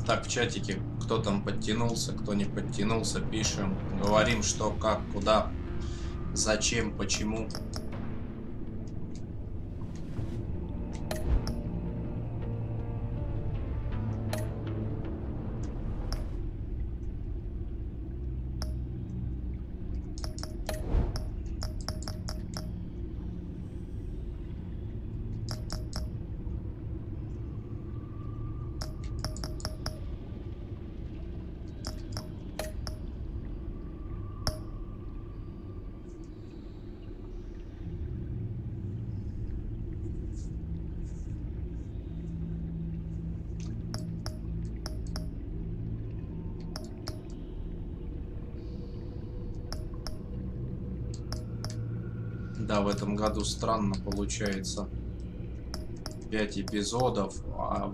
Так, в чатике, кто там подтянулся, кто не подтянулся, пишем, говорим, что, как, куда, зачем, почему. Да, в этом году странно получается. 5 эпизодов, а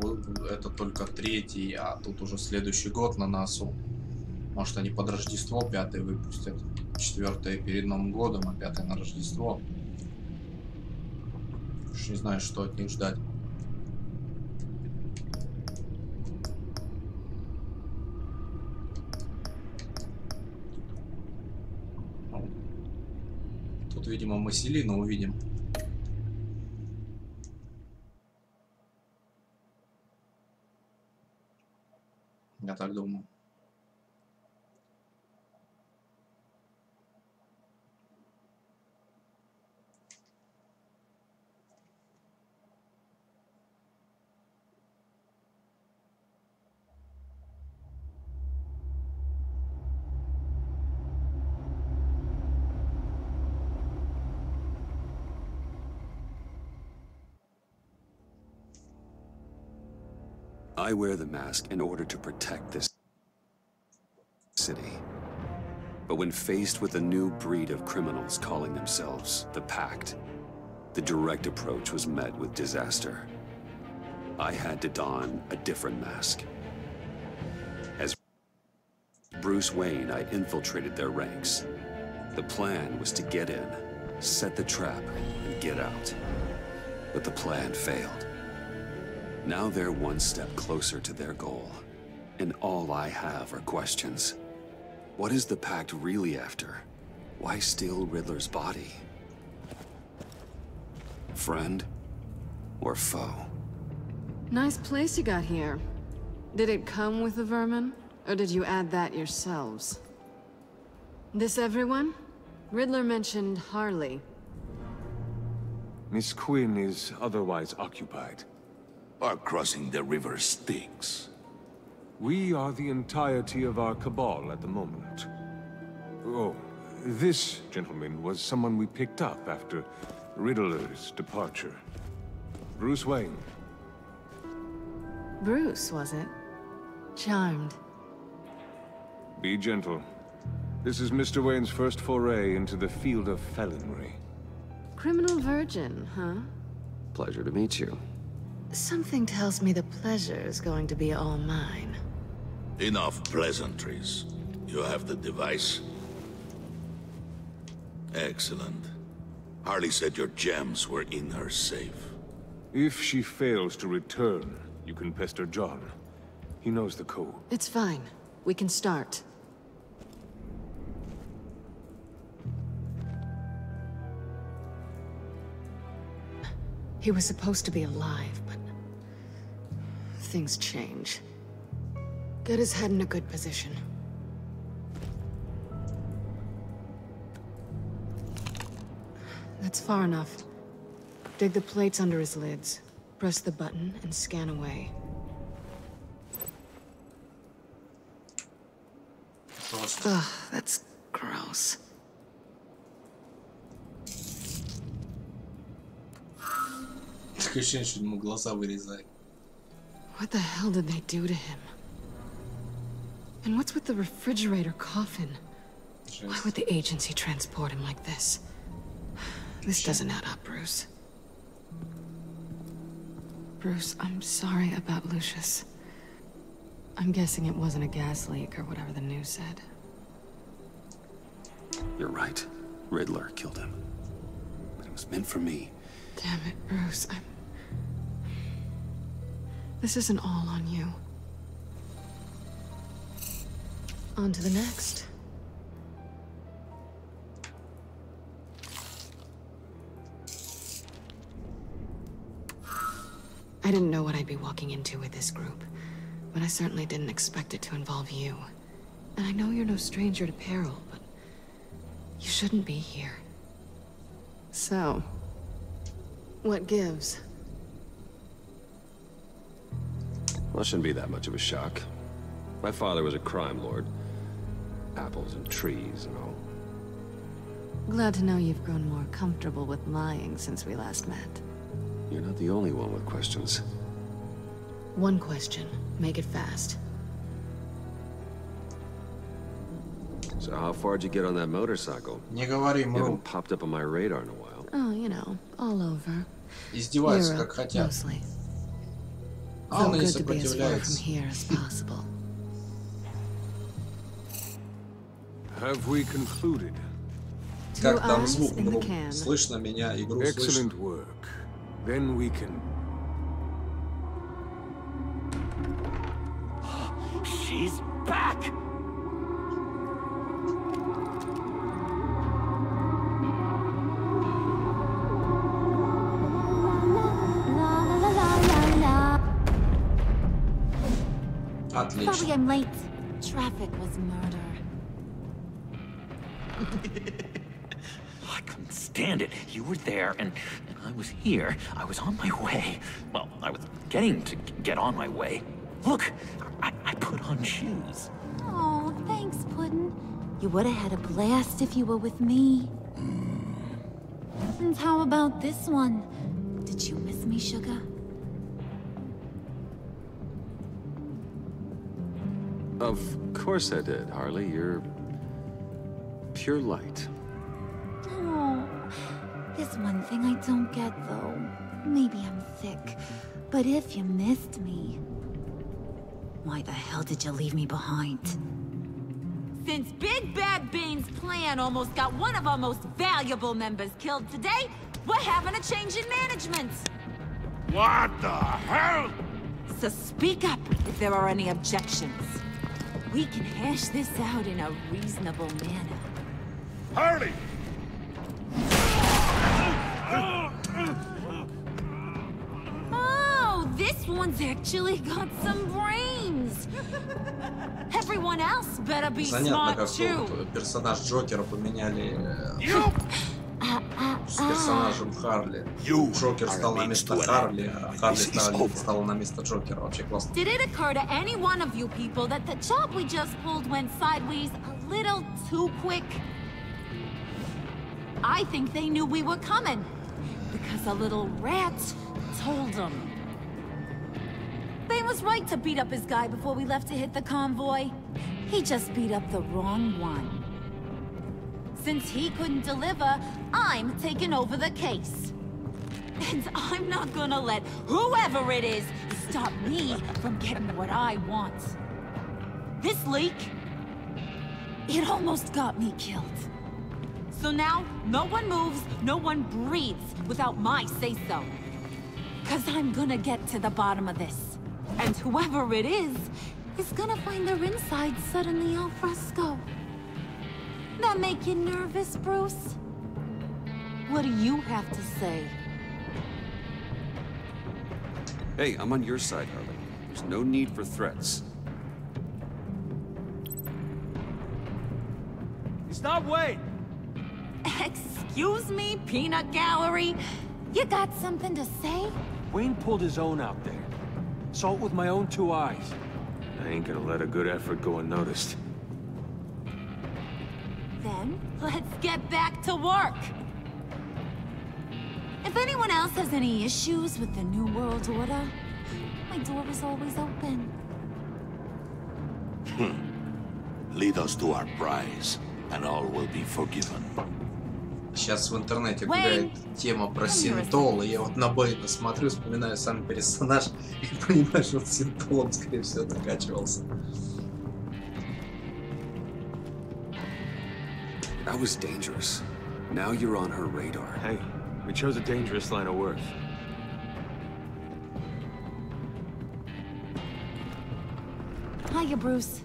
это только третий, а тут уже следующий год на носу. Может, они под Рождество 5-й выпустят. 4-е перед Новым годом, а 5-е на Рождество. Уж не знаю, что от них ждать. Тут, видимо, мы Селину увидим. Я так думаю. I wear the mask in order to protect this city. But when faced with a new breed of criminals calling themselves the Pact, the direct approach was met with disaster. I had to don a different mask. As Bruce Wayne, I infiltrated their ranks. The plan was to get in, set the trap, and get out. But the plan failed. Now they're one step closer to their goal, and all I have are questions. What is the Pact really after? Why steal Riddler's body? Friend or foe? Nice place you got here. Did it come with the vermin, or did you add that yourselves? This everyone? Riddler mentioned Harley. Miss Quinn is otherwise occupied. Our crossing the river Styx. We are the entirety of our cabal at the moment. Oh, this gentleman was someone we picked up after Riddler's departure. Bruce Wayne. Bruce, was it? Charmed. Be gentle. This is Mr. Wayne's first foray into the field of felonry. Criminal virgin, huh? Pleasure to meet you. Something tells me the pleasure is going to be all mine. Enough pleasantries. You have the device? Excellent. Harley said your gems were in her safe. If she fails to return, you can pester John. He knows the code. It's fine. We can start. He was supposed to be alive, but things change. Get his head in a good position. That's far enough. Dig the plates under his lids. Press the button and scan away. Ugh, that's gross. Такое ощущение, что ему глаза вырезали. What the hell did they do to him? And what's with the refrigerator coffin? Why would the agency transport him like this? This doesn't add up, Bruce. Bruce, I'm sorry about Lucius. I'm guessing it wasn't a gas leak or whatever the news said. You're right. Riddler killed him. But it was meant for me. Damn it, Bruce. This isn't all on you. On to the next. I didn't know what I'd be walking into with this group, but I certainly didn't expect it to involve you. And I know you're no stranger to peril, but you shouldn't be here. So, what gives? Well, it shouldn't be that much of a shock. My father was a crime lord. Apples and trees and all. Glad to know you've grown more comfortable with lying since we last met. You're not the only one with questions. One question. Make it fast. So how far'd you get on that motorcycle? Не говори, You мру. haven't popped up on my radar in a while. Oh, you know, all over. Издеваются, как Europe, хотят. mostly. А он Felt и не good to be as far from сопротивляется. here as possible. Have we concluded? Two Как там eyes звук, in the мру? can. Слышно меня, игру слышно. Excellent work. Then we can... She's back! Отлично. Sorry I'm late. Traffic was murder. I couldn't stand it. You were there, and I was here. I was on my way. Well, I was getting to get on my way. Look, I put on shoes. Oh, thanks, Puddin'. You would have had a blast if you were with me. And how about this one? Did you miss me, Sugar? Of course I did, Harley. You're... pure light. Oh, there's one thing I don't get, though. Maybe I'm thick, but if you missed me, why the hell did you leave me behind? Since Big Bad Bean's plan almost got one of our most valuable members killed today, we're having a change in management. What the hell? So speak up if there are any objections. We can hash this out in a reasonable manner. Harley! Oh, this one's actually got some brains. Everyone else better be Занятно, smart как too. вот персонаж Джокера поменяли с персонажем Харли. Джокер стал на место Харли, а Харли стала на место Джокера. Вообще классно. Did it occur to any one of you people that the job we just pulled went sideways a little too quick? I think they knew we were coming, because a little rat told them. They was right to beat up his guy before we left to hit the convoy. He just beat up the wrong one. Since he couldn't deliver, I'm taking over the case. And I'm not gonna let whoever it is stop me from getting what I want. This leak, it almost got me killed. So now, no one moves, no one breathes without my say-so. 'Cause I'm gonna get to the bottom of this. And whoever it is gonna find their inside suddenly al fresco. That make you nervous, Bruce? What do you have to say? Hey, I'm on your side, Harley. There's no need for threats. Stop, wait! Excuse me, peanut gallery? You got something to say? Wayne pulled his own out there. Saw it with my own two eyes. I ain't gonna let a good effort go unnoticed. Then, let's get back to work. If anyone else has any issues with the New World Order, my door is always open. Lead us to our prize, and all will be forgiven. Сейчас в интернете гуляет тема про синтол, и я вот на Бэйна смотрю, вспоминаю сам персонаж и понимаю, что синтолом, скорее всего, накачивался. That was dangerous. Now you're on her radar. Hey, we chose a dangerous line of work. Hiya, Bruce.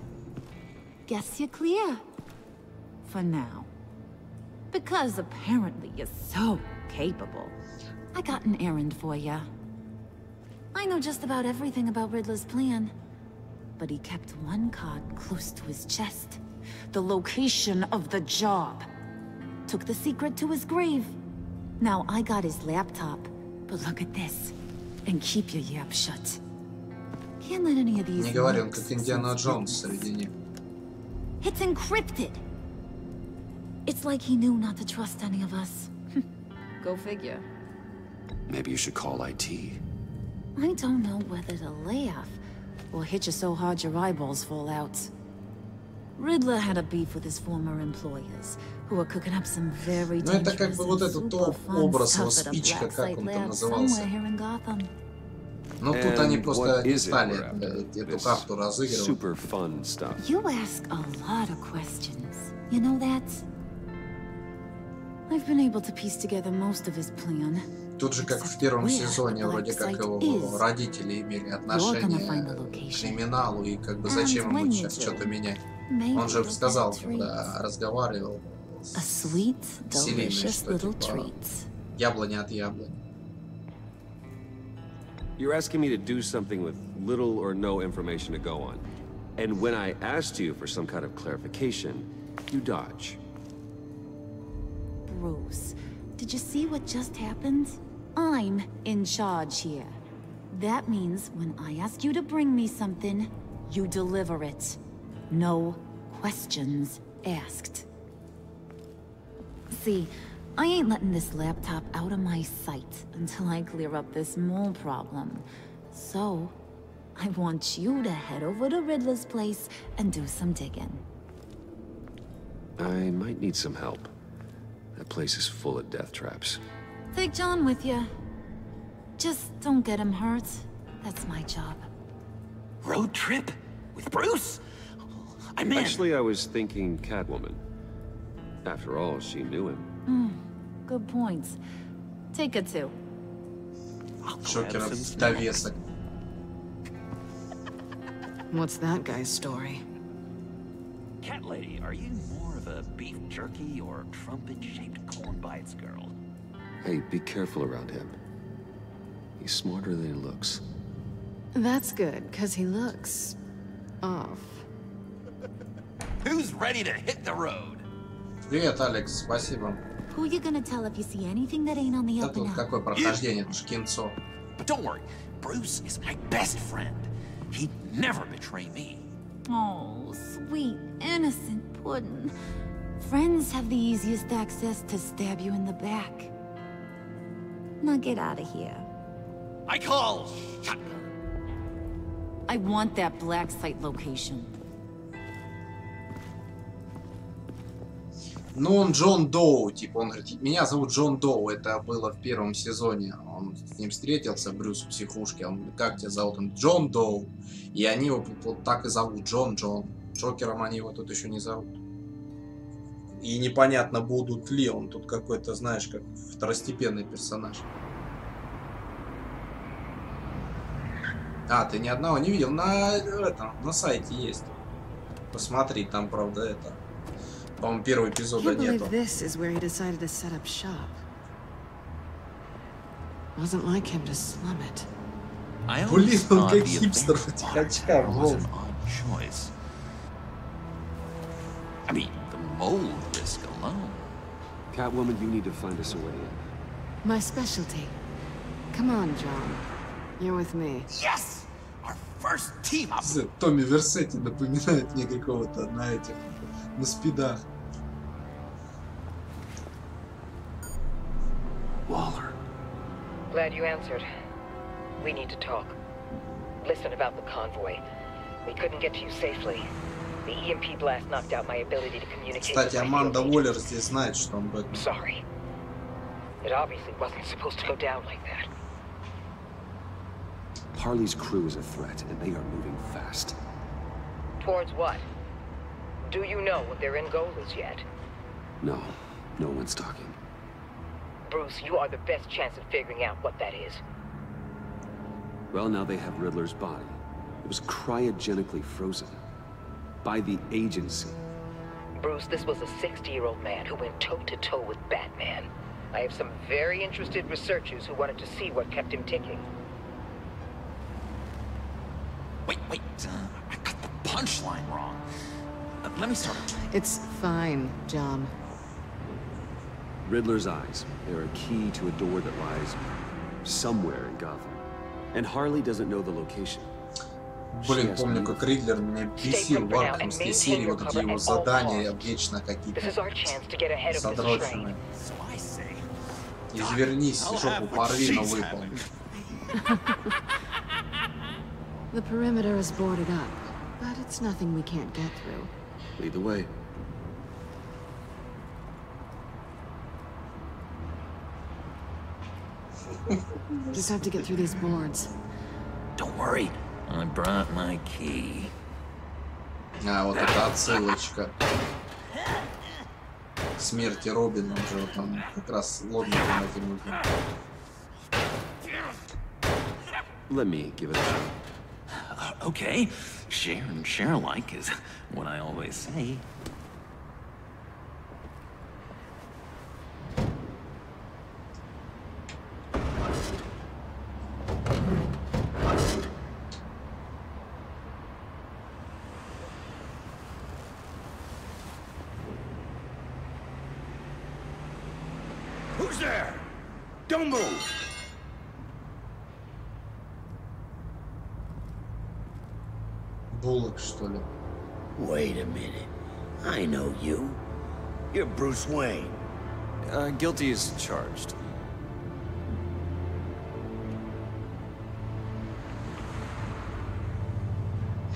guess you're clear. For now. Because apparently you're so capable. I got an errand for you. I know just about everything about Riddler's plan. But he kept one card close to his chest. The location of the job. Took the secret to his grave. Now I got his laptop. But look at this. And keep your yap shut. Can't let any of these... Не говори, он как Индиана Джонс среди них. It's encrypted. It's like he knew not to trust any of us. Go figure. Maybe you should call IT. I don't know whether to laugh or hit you so hard your eyeballs fall out. Riddler had a beef with his former employers, who were cooking up some very Ну это как dangerous бы вот and этот super fun образ его stuff at a спичка, black как site он там lab назывался. somewhere here in Gotham. Но тут они And просто what не is it стали we're after? эту This карту разыгрывать. super fun stuff. You ask a lot of questions. You know that? I've been able to piece together most of his plan. Тут же, как в первом сезоне, вроде как его родители имели отношение к криминалу, и как бы зачем ему сейчас что-то менять. Он же сказал, когда разговаривал с Селиной, что типа яблоня от яблони. You're asking me to do something with little or no information to go on. And when I asked you for some kind of clarification, you dodge. Bruce, did you see what just happened? I'm in charge here. That means when I ask you to bring me something, you deliver it. No questions asked. See, I ain't letting this laptop out of my sight until I clear up this mole problem. So, I want you to head over to Riddler's place and do some digging. I might need some help. That place is full of death traps. Take John with you. Just don't get him hurt. That's my job. Road trip? With Bruce? I'm in. Actually, I was thinking Catwoman. After all, she knew him. Good points. Take it too. Шокеров довесок. What's that guy's story? Cat lady, are you more of a beef jerky or trumpet-shaped corn bites girl? Hey, be careful around him. He's smarter than he looks. That's good, because he looks... off. Who's ready to hit the road? Привет, Алекс, спасибо. Who you gonna tell if you see anything that ain't on the Да up and тут up? какое прохождение, это ж кинцо. But don't worry, Bruce is my best friend. He'd never betray me. Oh, sweet, innocent puddin'. Friends have the easiest access to stab you in the back. Now get out of here. I call shotgun. I want that black site location. Ну, он Джон Доу, типа, он говорит, меня зовут Джон Доу, это было в первом сезоне, он с ним встретился, Брюс в психушке, он говорит, как тебя зовут? Он, Джон Доу, и они его вот так и зовут, Джон. Джокером они его тут еще не зовут. И непонятно, будут ли, он тут какой-то, знаешь, как второстепенный персонаж. А, ты ни одного не видел? На сайте есть. Посмотри, там, правда, это... По-моему, первого эпизода нету. This is where he decided to set up shop. Wasn't like him to slum it. Блин, он как хипстер в этих очках. I mean, the mold risk alone. Catwoman, you need to find us a way in. My specialty. Come on, John. You're with me. Yes! Our first team up! Томми Версетти напоминает мне какого-то на этих, на спидах. Waller. Glad you answered. We need to talk. Listen about the convoy. We couldn't get to you safely. The EMP blast knocked out my ability to communicate. Кстати, Аманда Уоллер здесь знает, что он Бэтмен. Sorry. It obviously wasn't supposed to go down like that. Harley's crew is a threat, and they are moving fast. Towards what? Do you know what their end goal is yet? No, no one's talking. Bruce, you are the best chance of figuring out what that is. Well, now they have Riddler's body. It was cryogenically frozen. by the agency. Bruce, this was a 60-year-old man who went toe-to-toe with Batman. I have some very interested researchers who wanted to see what kept him ticking. Wait, I got the punchline wrong. Let me start. It's fine, John. Riddler's eyes. They're a key to a door that lies somewhere in Gotham. And Harley doesn't know the location. Блин, помню, как Riddler меня бесил в аркхемской серии, вот эти его задания вечно какие-то задроченные. Извернись, жопу порви, но выполни. The perimeter is boarded up, but it's nothing we can't get through. Lead the way. Just have to get through these boards. Don't worry, I brought my key. А, вот эта отсылочка к смерти Робина уже вот там как раз логика на этим. Let me give it a shot. Okay, share and share alike is what I always say. Who's there? Don't move! Буллок, что ли? Wait a minute. I know you. You're Bruce Wayne. Guilty as charged.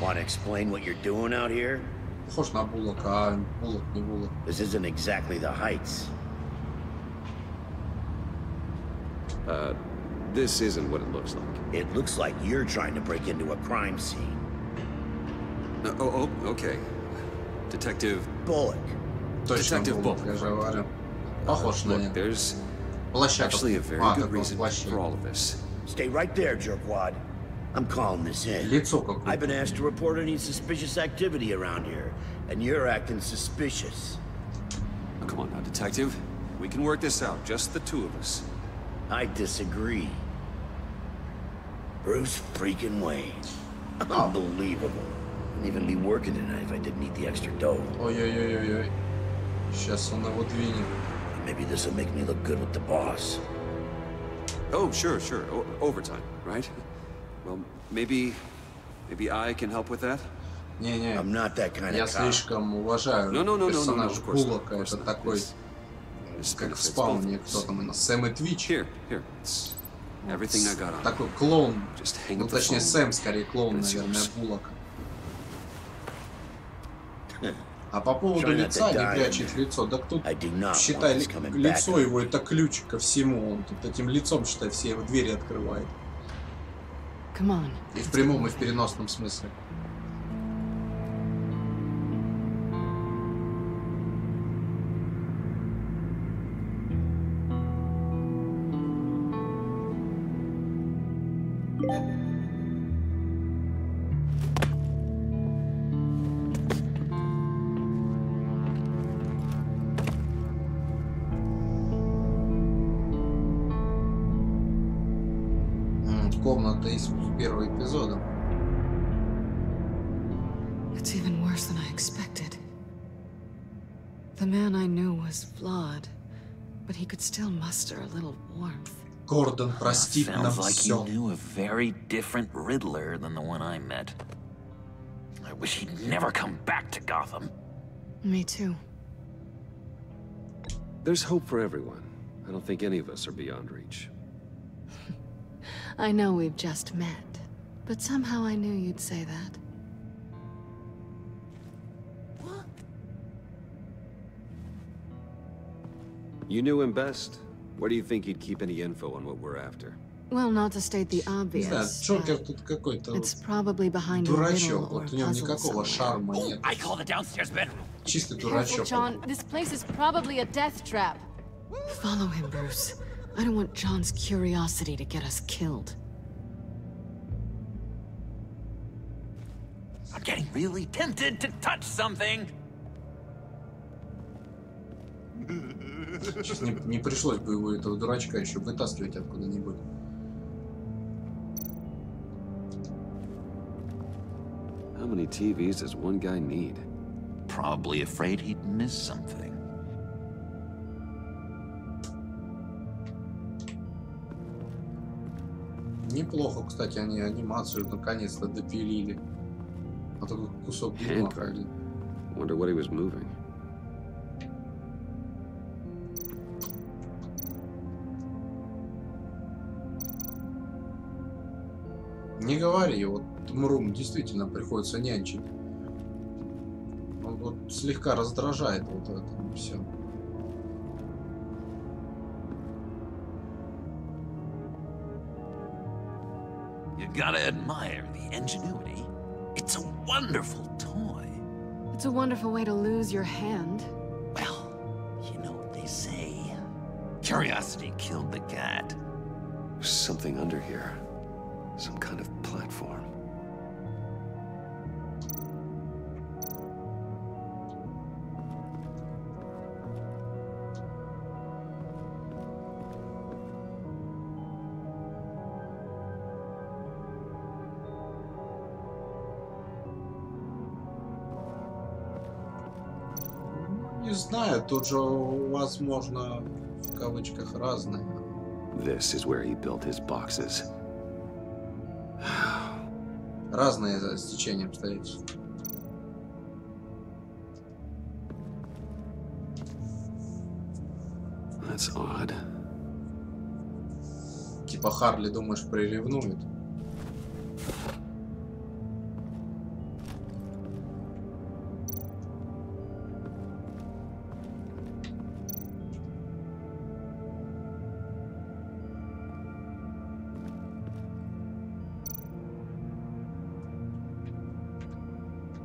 Want to explain what you're doing out here? Похож на Буллока, а Буллок не Буллок. This isn't exactly the Heights. This isn't what it looks like. It looks like you're trying to break into a crime scene. Okay. Detective Bullock. Точно Detective Буллок, я же говорю. Похож на Look, него. there's Площадка. actually a very А, good как он reason плащит. for all of this. Stay right there, jerkwad. I'm calling this in. Лицо какое-то. I've been asked to report any suspicious activity around here, and you're acting suspicious. Oh, come on now, Detective. We can work this out, just the two of us. I disagree. Bruce freaking Wayne. Unbelievable. Wouldn't even be working tonight if I didn't need the extra dough. Ой-ой-ой-ой-ой. Сейчас он его двинет. Maybe this will make me look good with the boss. Oh, sure. Overtime, right? Well, maybe I can help with that? Не-не, I'm not that kind я of cop. слишком уважаю персонаж Буллока. Это такой, как в спауне, кто там у нас, Сэм и Твич. Here. It's everything I got on. Такой клоун. Just hang Ну, up the точнее, phone. Сэм скорее клоун, It's наверное, yours. Буллока. А по поводу Try not лица, to не die. прячет лицо, да тут, I do not считай, want this coming лицо back. его это ключ ко всему. Он тут этим лицом, считай, все его двери открывает. Come on. И в прямом, и в переносном смысле. Комната из первого эпизода. It's even worse than I expected. The man I knew was flawed, but he could still muster a little warmth. Гордон простит нам Sounds like you все. knew a very different Riddler than the one I met. I wish he'd never come back to Gotham. Me too. There's hope for everyone. I don't think any of us are beyond reach. I know we've just met, but somehow I knew you'd say that. You knew him best. Where do you think he'd keep any info on what we're after? Well, not to state the Не знаю, obvious, Джокер but тут какой-то it's probably behind a riddle дурачок. or Вот в нем puzzle никакого somewhere. шарма нет. I call the downstairs bedroom. Чистый Careful, дурачок. John. This place is probably a death trap. Follow him, Bruce. I don't want John's curiosity to get us killed. getting really tempted to touch something. Сейчас не пришлось бы его, этого дурачка, еще вытаскивать откуда-нибудь. How many TVs does one guy need? Probably afraid he'd miss something. Неплохо, кстати, они анимацию наконец-то допилили. А то тут кусок дерьма ходил. Wonder what he was moving. Не говори, вот Мрум действительно приходится нянчить. Он вот слегка раздражает вот это все. You gotta admire the ingenuity. It's a wonderful toy. It's a wonderful way to lose your hand. Well, you know what they say. Curiosity killed the cat. There's something under here. Some kind of platform. Не знаю, тут же возможно в кавычках разное. This is where he built his boxes. Разные стечения обстоятельств. That's odd. Типа Харли, думаешь, приревнует?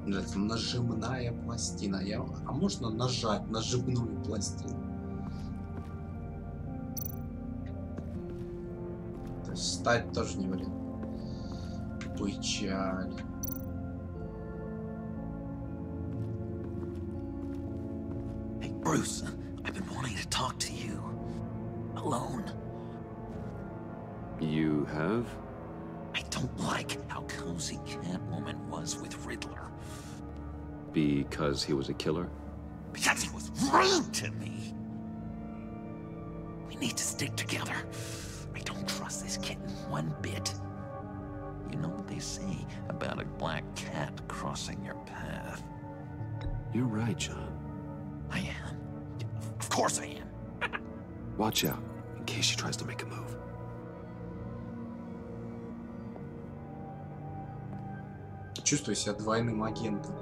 Это нажимная пластина. А можно нажать нажимную пластину? То есть встать тоже не вариант. Печаль. Hey, Bruce, I've been wanting to talk to you. Alone. You have? I don't like how cozy Catwoman was with Riddler. Because he was a killer? Because he was rude to me. We need to stick together. I don't trust this kitten one bit. You know what they say about a black cat crossing your path? You're right, John. I am. Of course I am. Watch out, in case she tries to make a move. Чувствую себя двойным агентом.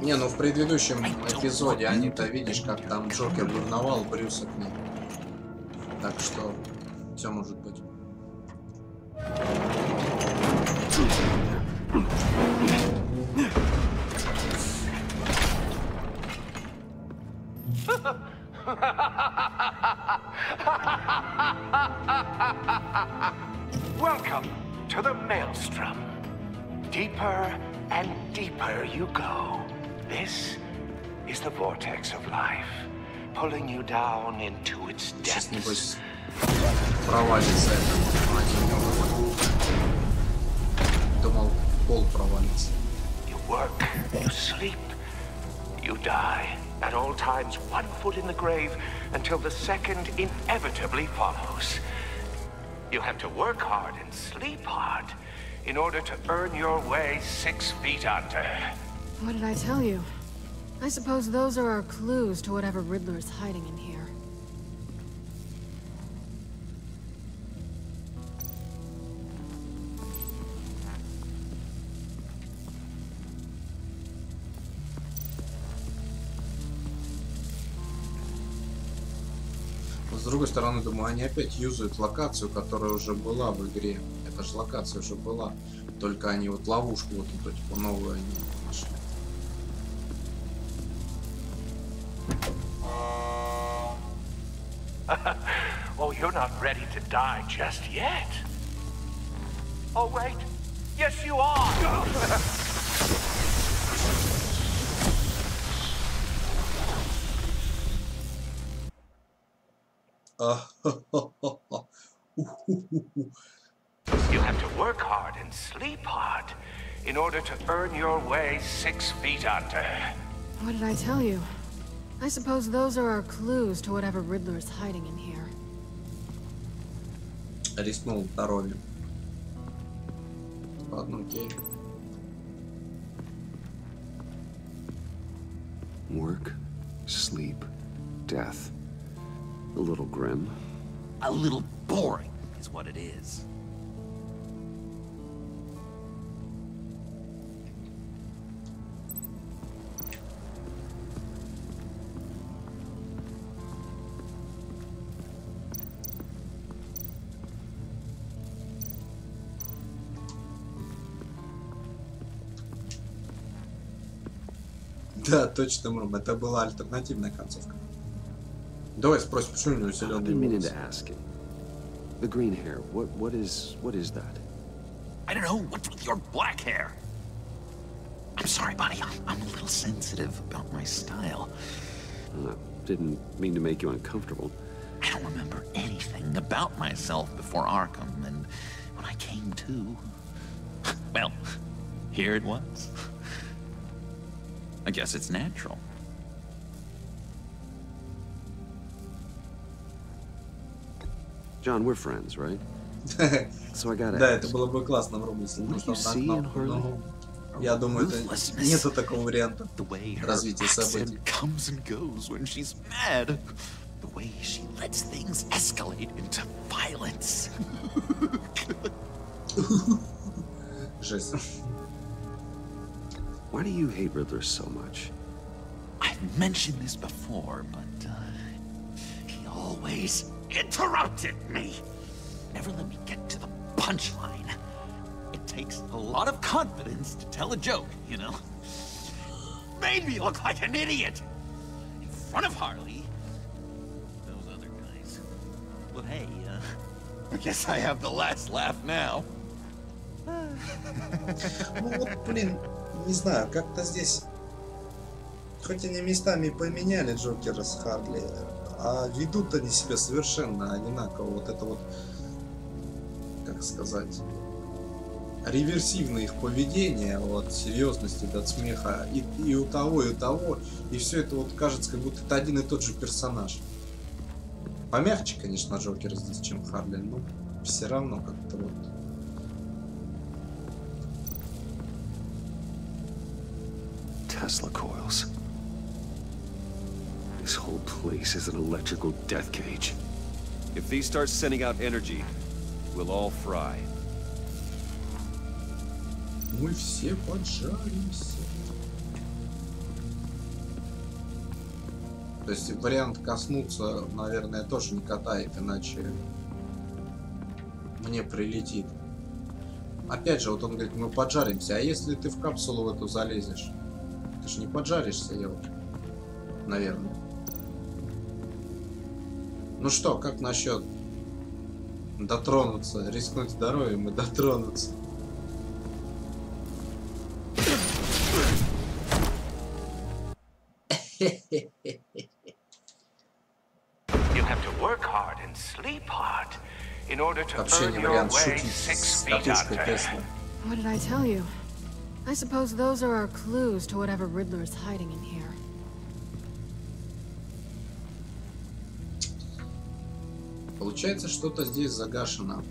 Не, ну в предыдущем эпизоде они-то видишь, как там Джокер ревновал Брюса к ним. Так что все может быть. Welcome to the Maelstrom. Deeper and deeper you go. This is the vortex of life, pulling you down into its depths. Сейчас, небось, провалится это. Думал, пол провалится. You work, you sleep, you die. At all times, one foot in the grave until the second inevitably follows. You have to work hard and sleep hard in order to earn your way 6 feet under. What did I tell you? I suppose those are our clues to whatever Riddler's hiding in here. С другой стороны, думаю, они опять юзают локацию, которая уже была в игре. Это же локация уже была. Только они вот ловушку вот эту типа новую они нашли. Oh, you're not ready to die just yet. Oh, wait. Yes, you are. You have to work hard and sleep hard in order to earn your way 6 feet under. What did I tell you? I suppose those are our clues to whatever Riddler is hiding in here. Рискнул здоровьем. Ладно, окей. Work, sleep, death. A little grim. A little boring is what it is. Да, точно, Мрум, это была альтернативная концовка. Давай спросим, почему у него I've зеленый been meaning волос? to ask you. The green hair, what is that? I don't know, what's with your black hair? I'm sorry, buddy, I'm a little sensitive about my style. Didn't mean to make you uncomfortable. I don't remember anything about myself before Arkham, and when I came to, well, here it was. I guess it's natural. John, we're friends, right? So I gotta Да, ask. это было бы классно, Мрум, если бы What нажал you на see in кнопку, Harley? но я думаю, это нету такого варианта The way her развития событий. accent comes and goes when she's mad. The way she lets things escalate into violence. Жесть. Why do you hate Riddler so much? I've mentioned this before, but he always interrupted me. Never let me get to the punchline. It takes a lot of confidence to tell a joke, you know? Made me look like an idiot in front of Harley. Those other guys. But hey, I guess I have the last laugh now. Ну вот, блин, не знаю, как-то здесь, хоть они местами поменяли Джокера с Харли, а ведут они себя совершенно одинаково. Вот это вот, как сказать, реверсивное их поведение, вот, серьезности до смеха и у того, и все это вот кажется, как будто это один и тот же персонаж. Помягче, конечно, Джокер здесь, чем Харли, но все равно как-то вот. Tesla coils. This whole place is an electrical death cage. If these start sending out energy, we'll all fry. Мы все поджаримся. То есть вариант коснуться, наверное, тоже не катает, иначе мне прилетит. Опять же, вот он говорит, мы поджаримся. А если ты в капсулу в эту залезешь? Ты же не поджаришься, елки. Наверное. Ну что, как насчет дотронуться, рискнуть здоровьем и дотронуться? You have to work hard and sleep hard in order to Вообще earn не your вариант way шутить 6 с feet катушкой under. Тесла. What did I tell you? I suppose those are our clues to whatever Riddler is hiding in here. Получается, что-то здесь загашено.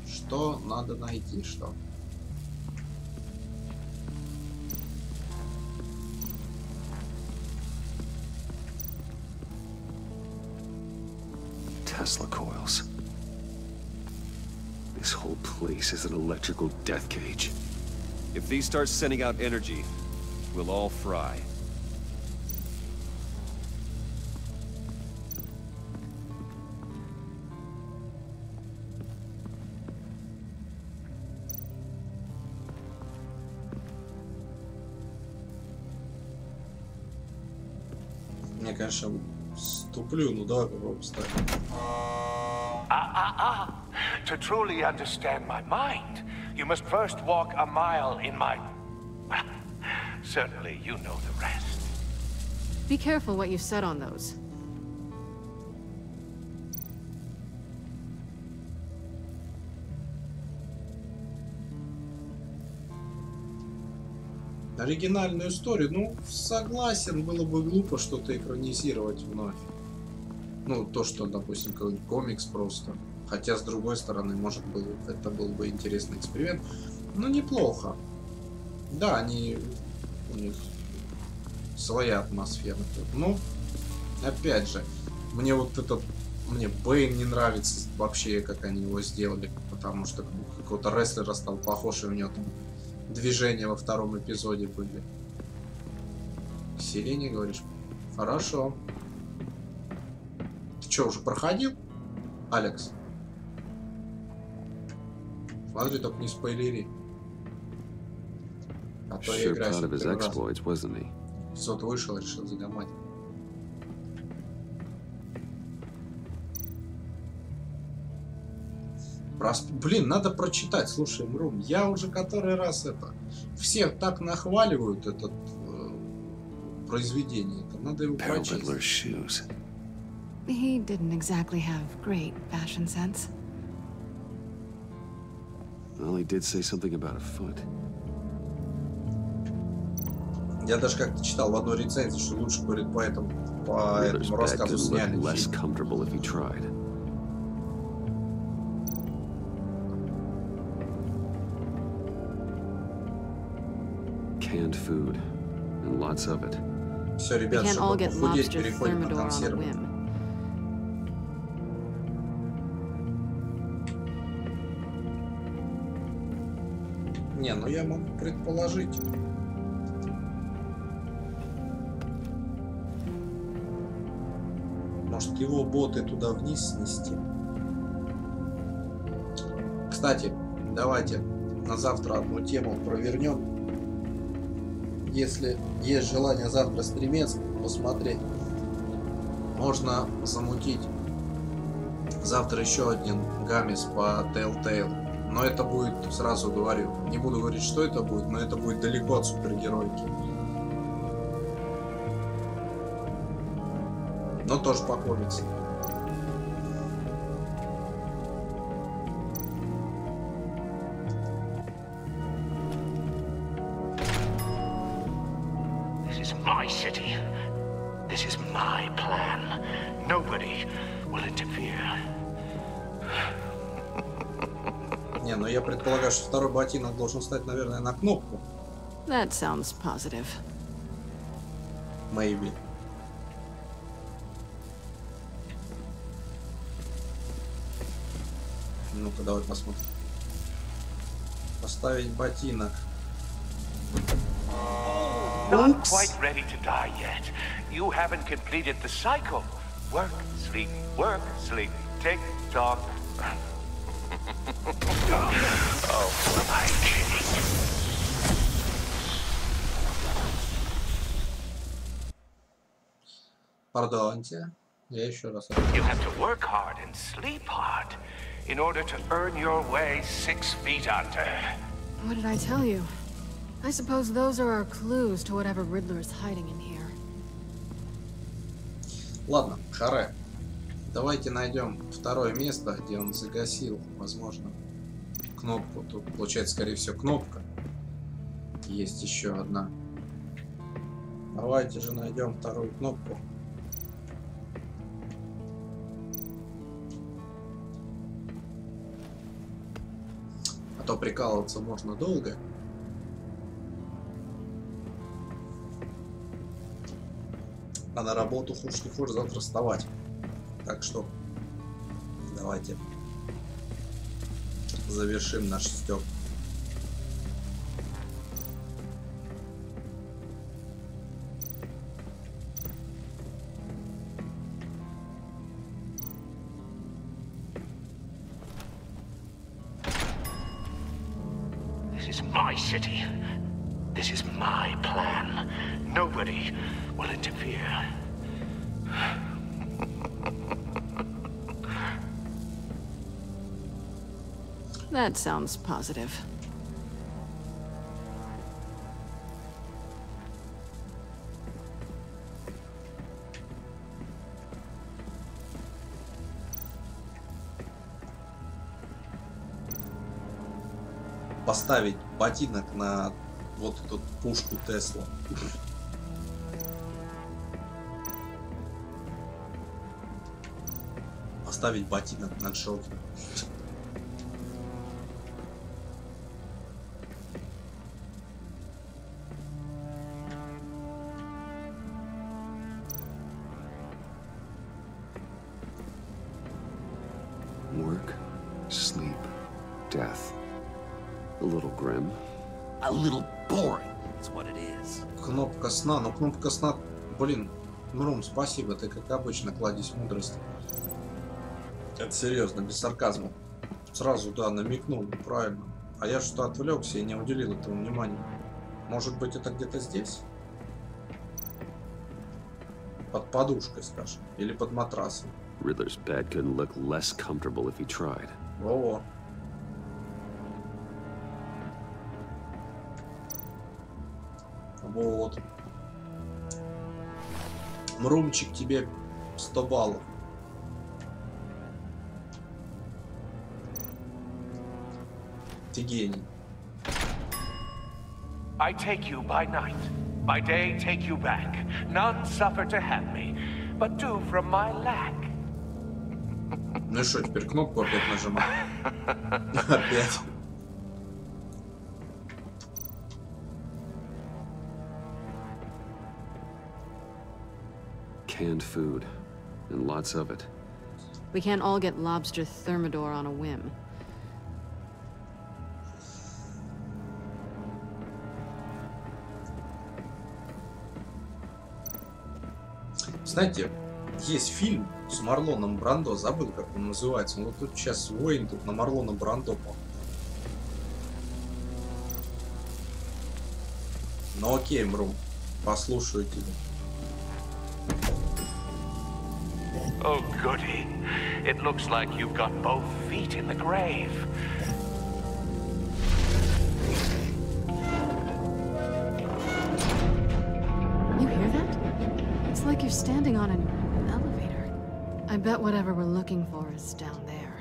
Что надо найти, что? Tesla coils. This whole place is an electrical death cage. If these start sending out energy, we'll all fry. Мне, конечно, Туплю, ну давай попробуем встать. To truly understand my mind, you must first walk a mile in my... Well, certainly you know the rest. Be careful what you set on those. Оригинальную историю, ну, согласен, было бы глупо что-то экранизировать вновь. Ну, то, что, допустим, какой-нибудь комикс просто. Хотя, с другой стороны, может быть, это был бы интересный эксперимент. Но неплохо. Да, они... У них своя атмосфера. Ну, опять же, мне вот этот... Мне Бэйн не нравится вообще, как они его сделали. Потому что какого-то рестлера стал похож, и у него там движения во втором эпизоде были. Селение, говоришь? Хорошо. Ты что, уже проходил, Алекс? Смотри, только не спойлери. А то я играю с эпизод вышел, решил загомать. Блин, надо прочитать. Слушай, Мрум, я уже который раз это... Все так нахваливают это произведение. Это надо его прочесть. He didn't exactly have great fashion sense. Well, he did say something about a foot. Я даже как-то читал в одной рецензии, что лучше, говорит, по этому рассказу сняли фильм. Canned food, and lots of it. Все, ребят, чтобы похудеть, переходим на консервы. Не, ну я могу предположить. Может, его боты туда вниз снести. Кстати, давайте на завтра одну тему провернем. Если есть желание завтра стримец посмотреть, можно замутить завтра еще один гаммис по Telltale. Но это будет, сразу говорю, не буду говорить, что это будет, но это будет далеко от супергеройки. Но тоже по комиксам. My city. This is my plan. Nobody will interfere. Не, ну я предполагаю, что второй ботинок должен стать, наверное, на кнопку. That sounds positive. Maybe. Ну-ка, давай посмотрим. Поставить ботинок. Not quite ready to die yet. You haven't completed the cycle. Work, sleep, tick tock. Oh, am I kidding? Пардонте, я еще раз. You have to work hard and sleep hard in order to earn your way 6 feet under. What did I tell you? I suppose those are our clues to whatever Riddler is hiding in here. Ладно, харе. Давайте найдем второе место, где он загасил, возможно, кнопку. Тут получается, скорее всего, кнопка. Есть еще одна. Давайте же найдем вторую кнопку. А то прикалываться можно долго. А на работу хочешь не хочешь завтра вставать. Так что давайте завершим наш стёб. This is my city. This is my plan. Nobody will interfere. That sounds positive. Поставить ботинок на вот эту пушку Тесла. Поставить ботинок на Джокера. Work, sleep, death. A little grim. A little boring, is what it is. Кнопка сна, но кнопка сна, блин, Мрум, спасибо, ты как обычно кладезь мудрости. Это серьезно, без сарказма. Сразу, да, намекнул, правильно. А я что-то отвлекся и не уделил этому внимания. Может быть, это где-то здесь? Под подушкой, скажем, или под матрасом. Riddler's bed couldn't look less comfortable if he tried. Во-во. Вот. Мрумчик, тебе 100 баллов. Ты гений. I take you by night, by day take you back. None suffer to have me, but do from my lack. Ну и что, теперь кнопку опять нажимать? Опять. Canned food, and lots of it. We can't all get lobster thermidor on a whim. Знаете, есть фильм с Марлоном Брандо, забыл, как он называется. Вот тут сейчас воин тут на Марлона Брандо. Ну окей, Мрум, послушаю тебя. Oh, goody. It looks like you've got both feet in the grave. You hear that? It's like you're standing on an elevator. I bet whatever we're looking for is down there.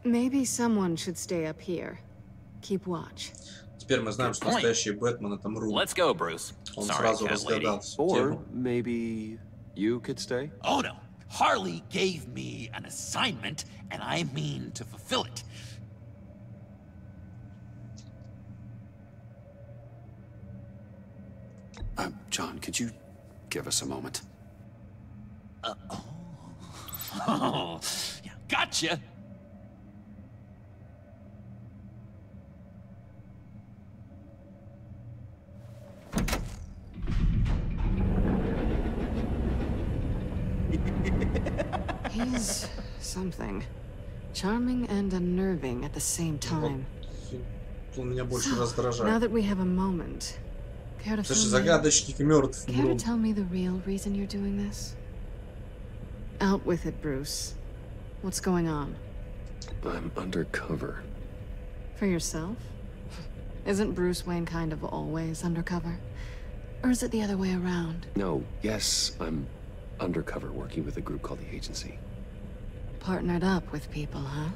Maybe someone should stay up here. Keep watch. Теперь мы знаем, что настоящий Бэтмен это Мрум. Let's go, Bruce. Он сразу разгадал всю Or тему. maybe you could stay? Oh no. Harley gave me an assignment, and I mean to fulfill it. John, could you give us a moment? Oh, yeah, gotcha. He's something. Charming and unnerving at the same time. Он меня больше Now раздражает. that we have a moment, care to Слушай, fill me in? загадочник мертв, Care to Мрум. tell me the real reason you're doing this? Out with it, Bruce. What's going on? I'm undercover. For yourself? Isn't Bruce Wayne kind of always undercover? Or is it the other way around? No, yes, I'm undercover working with a group called the Agency. Partnered up with people, huh?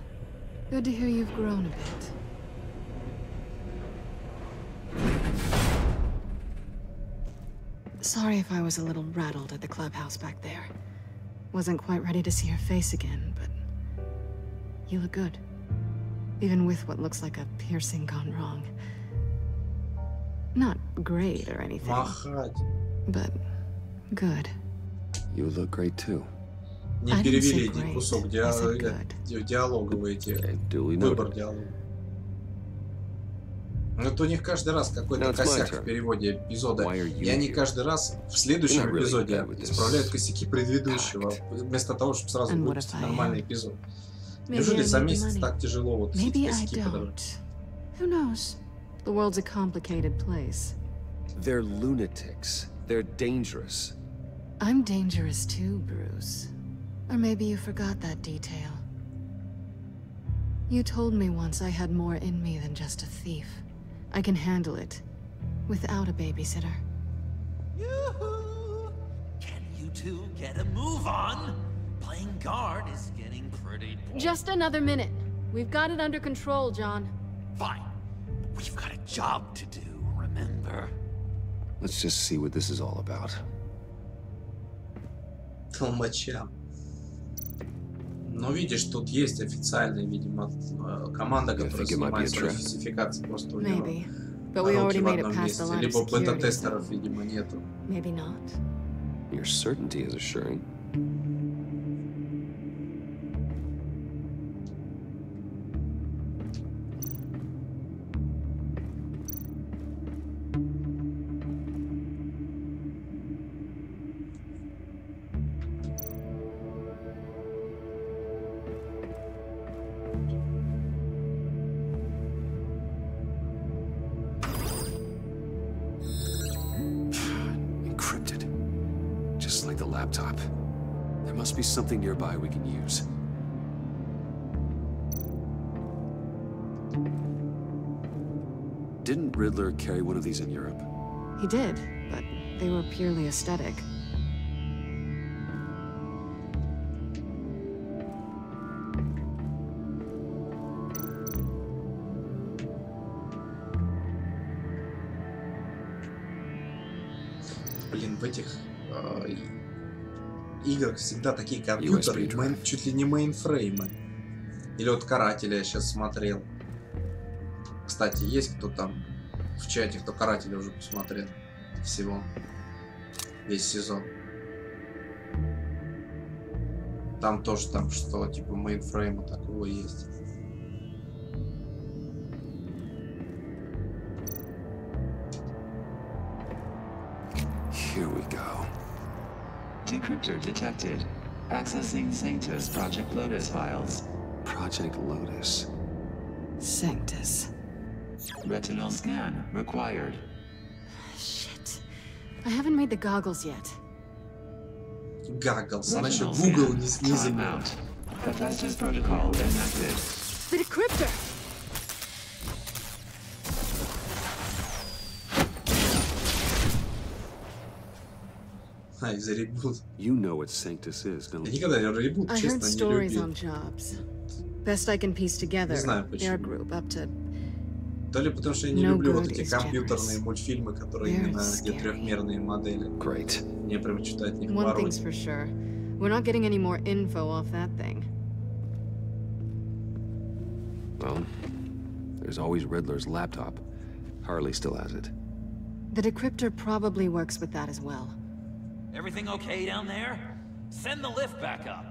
Good to hear you've grown a bit. Sorry if I was a little rattled at the clubhouse back there. Wasn't quite ready to see your face again, but you look good. Even with what looks like a piercing gone wrong. Not great or anything, Махать. but good. You look great too. Не I didn't перевели say эти great. кусок I said good. диалоговые эти. Okay, duly Выбор noted. диалога. Ну, это у них каждый раз какой-то No, it's my косяк turn. в переводе эпизода. Why are you И они here? каждый раз в следующем You're not really эпизоде bad with this исправляют косяки предыдущего, вместо того, чтобы сразу And what выпустить if I нормальный am? эпизод. Maybe Неужели I за need the месяц money. так тяжело вот все эти Maybe I косяки подобрать? don't. Who knows? The world's a complicated place. They're lunatics. They're dangerous. I'm dangerous too, Bruce. Or maybe you forgot that detail. You told me once I had more in me than just a thief. I can handle it without a babysitter. Yoo-hoo! Can you two get a move on? Playing guard is getting pretty boring. Just another minute. We've got it under control, John. Fine. We've got a job to do, remember? Let's just see what this is all about. Толмача. Но видишь, тут есть официальная, видимо, команда, которая занимается фальсификацией. Просто у него руки в одном месте. Либо бета-тестеров, видимо, нету. Maybe not. Your certainty is assuring. Laptop. There must be something nearby we can use. Didn't Riddler carry one of these in Europe? He did, but they were purely aesthetic. Блин, в этих играх всегда такие компьютеры, чуть ли не мейнфреймы. Или вот Карателя я сейчас смотрел. Кстати, есть кто там в чате, кто Карателя уже посмотрел всего? Весь сезон. Там тоже там что, типа мейнфрейма такого есть. Here we go. Decryptor detected. Accessing Sanctus Project Lotus files. Project Lotus. Sanctus. Retinal scan required. Shit. I haven't made the goggles yet. Goggles. Значит, Google не заменил. Hephaestus protocol enacted. The decryptor! Из-за ребут. You know what Sanctus is, don't you? Я никогда ребут, честно, не любил. On jobs. Best I can piece together. Не знаю почему. Group up to... То ли потому что я не люблю вот эти компьютерные мультфильмы, которые именно где трехмерные модели. Great. Мне прям читать не One thing's for sure. We're not getting any more info off that thing. Well, there's always Riddler's laptop. Harley still has it. The decryptor probably works with that as well. Everything okay down there? Send the lift back up.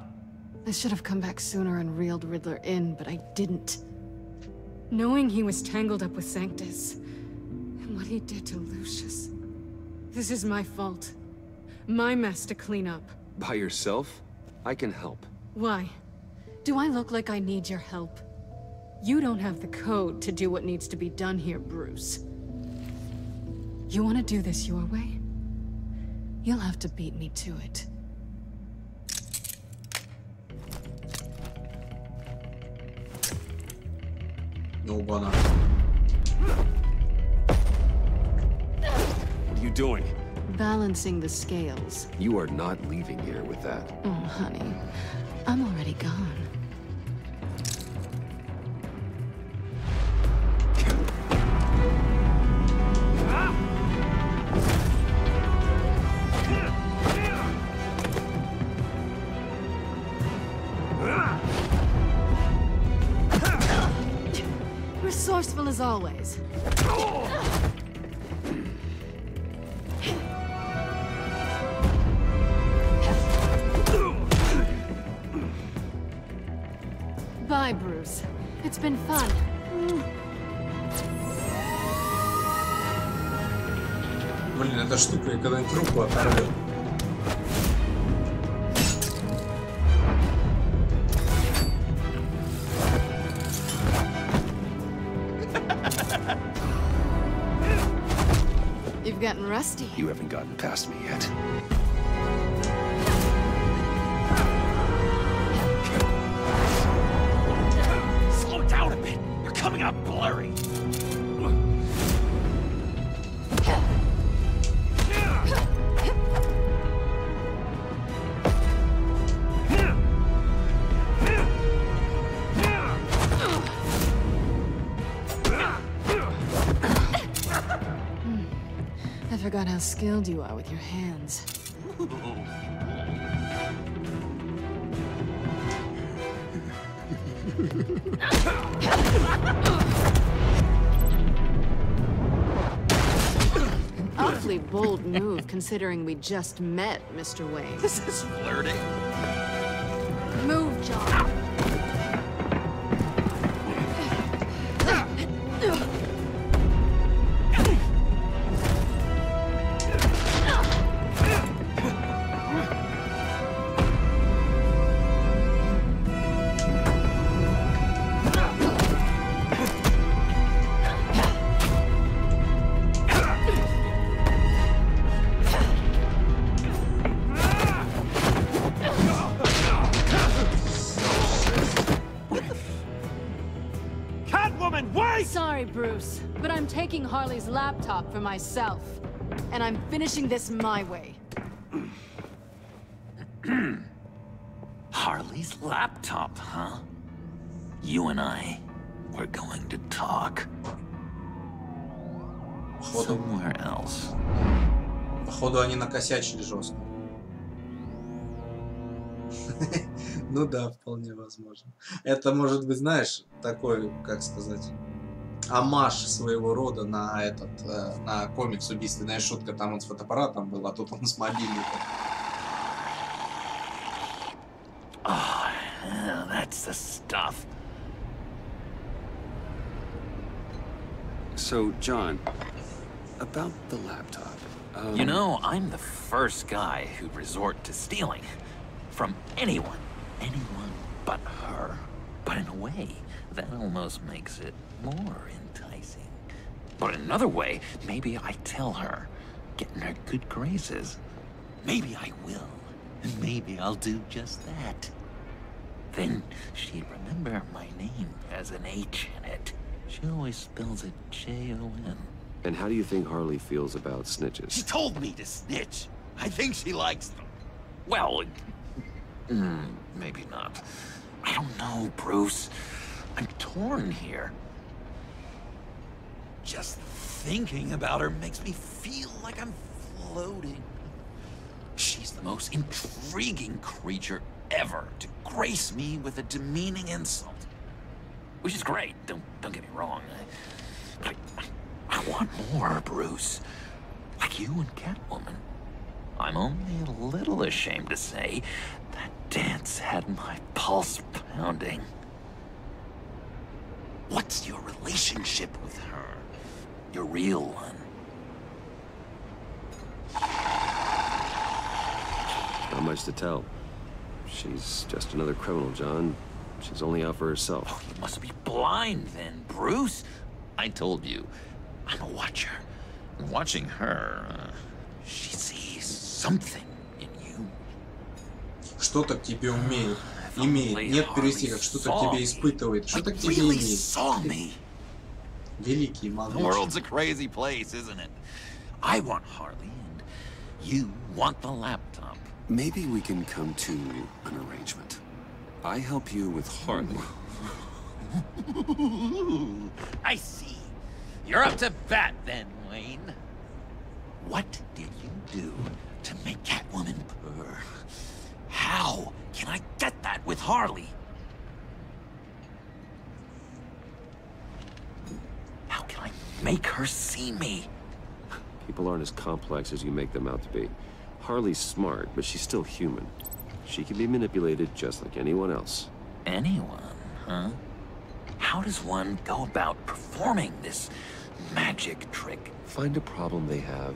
I should have come back sooner and reeled Riddler in, but I didn't. Knowing he was tangled up with Sanctus, and what he did to Lucius. This is my fault. My mess to clean up. By yourself? I can help. Why? Do I look like I need your help? You don't have the code to do what needs to be done here, Bruce. You want to do this your way? You'll have to beat me to it. No banana. What are you doing? Balancing the scales. You are not leaving here with that. Oh, honey. I'm already gone. Resourceful as always. Bye, Bruce. It's been fun. Блин, эта штука, я когда-нибудь руку оторвет. You've gotten rusty. You haven't gotten past me yet. Slow how skilled you are with your hands. Awfully bold move, considering we just met, Mr. Wayne. This is flirting. Move, John. Sorry, Bruce, but I'm taking Harley's laptop for myself. And I'm finishing this my way. Harley's laptop, huh? You and I, we're going to talk. Somewhere else. Походу, они накосячили жестко. Ну да, вполне возможно. Это может быть, знаешь, такой, как сказать, омаж своего рода на этот, на комикс «Убийственная шутка». Там он с фотоаппаратом был, а тут он с мобильником. Oh, that's the stuff. So, John, about the laptop. You know, I'm the first guy who'd resort to stealing. From anyone. Anyone but her. But in a way, that almost makes it more enticing. But in another way, maybe I tell her, get in her good graces. Maybe I will. And maybe I'll do just that. Then she'd remember my name has an H in it. She always spells it J-O-N. And how do you think Harley feels about snitches? She told me to snitch. I think she likes them. Well, maybe not. I don't know, Bruce. I'm torn here. Just thinking about her makes me feel like I'm floating. She's the most intriguing creature ever to grace me with a demeaning insult. Which is great, don't get me wrong. But I want more, Bruce. Like you and Catwoman. I'm only a little ashamed to say that dance had my pulse pounding. What's your relationship with her? Your real one? Not much to tell. She's just another criminal, John. She's only out for herself. Oh, you must be blind then, Bruce. I told you, I'm a watcher. And watching her, she sees something in you. Что-то к тебе умеет. Имеет. Нет перевести, как что-то к тебе испытывает. Что-то к тебе имеет. Великий молодец. The world's a crazy place, isn't it? I want Harley, and you want the laptop. Maybe we can come to an arrangement. I help you with Harley. I see. You're up to bat then, Wayne. What did you do to make Catwoman purr? How can I get that with Harley? How can I make her see me? People aren't as complex as you make them out to be. Harley's smart, but she's still human. She can be manipulated just like anyone else. Anyone, huh? How does one go about performing this magic trick? Find a problem they have,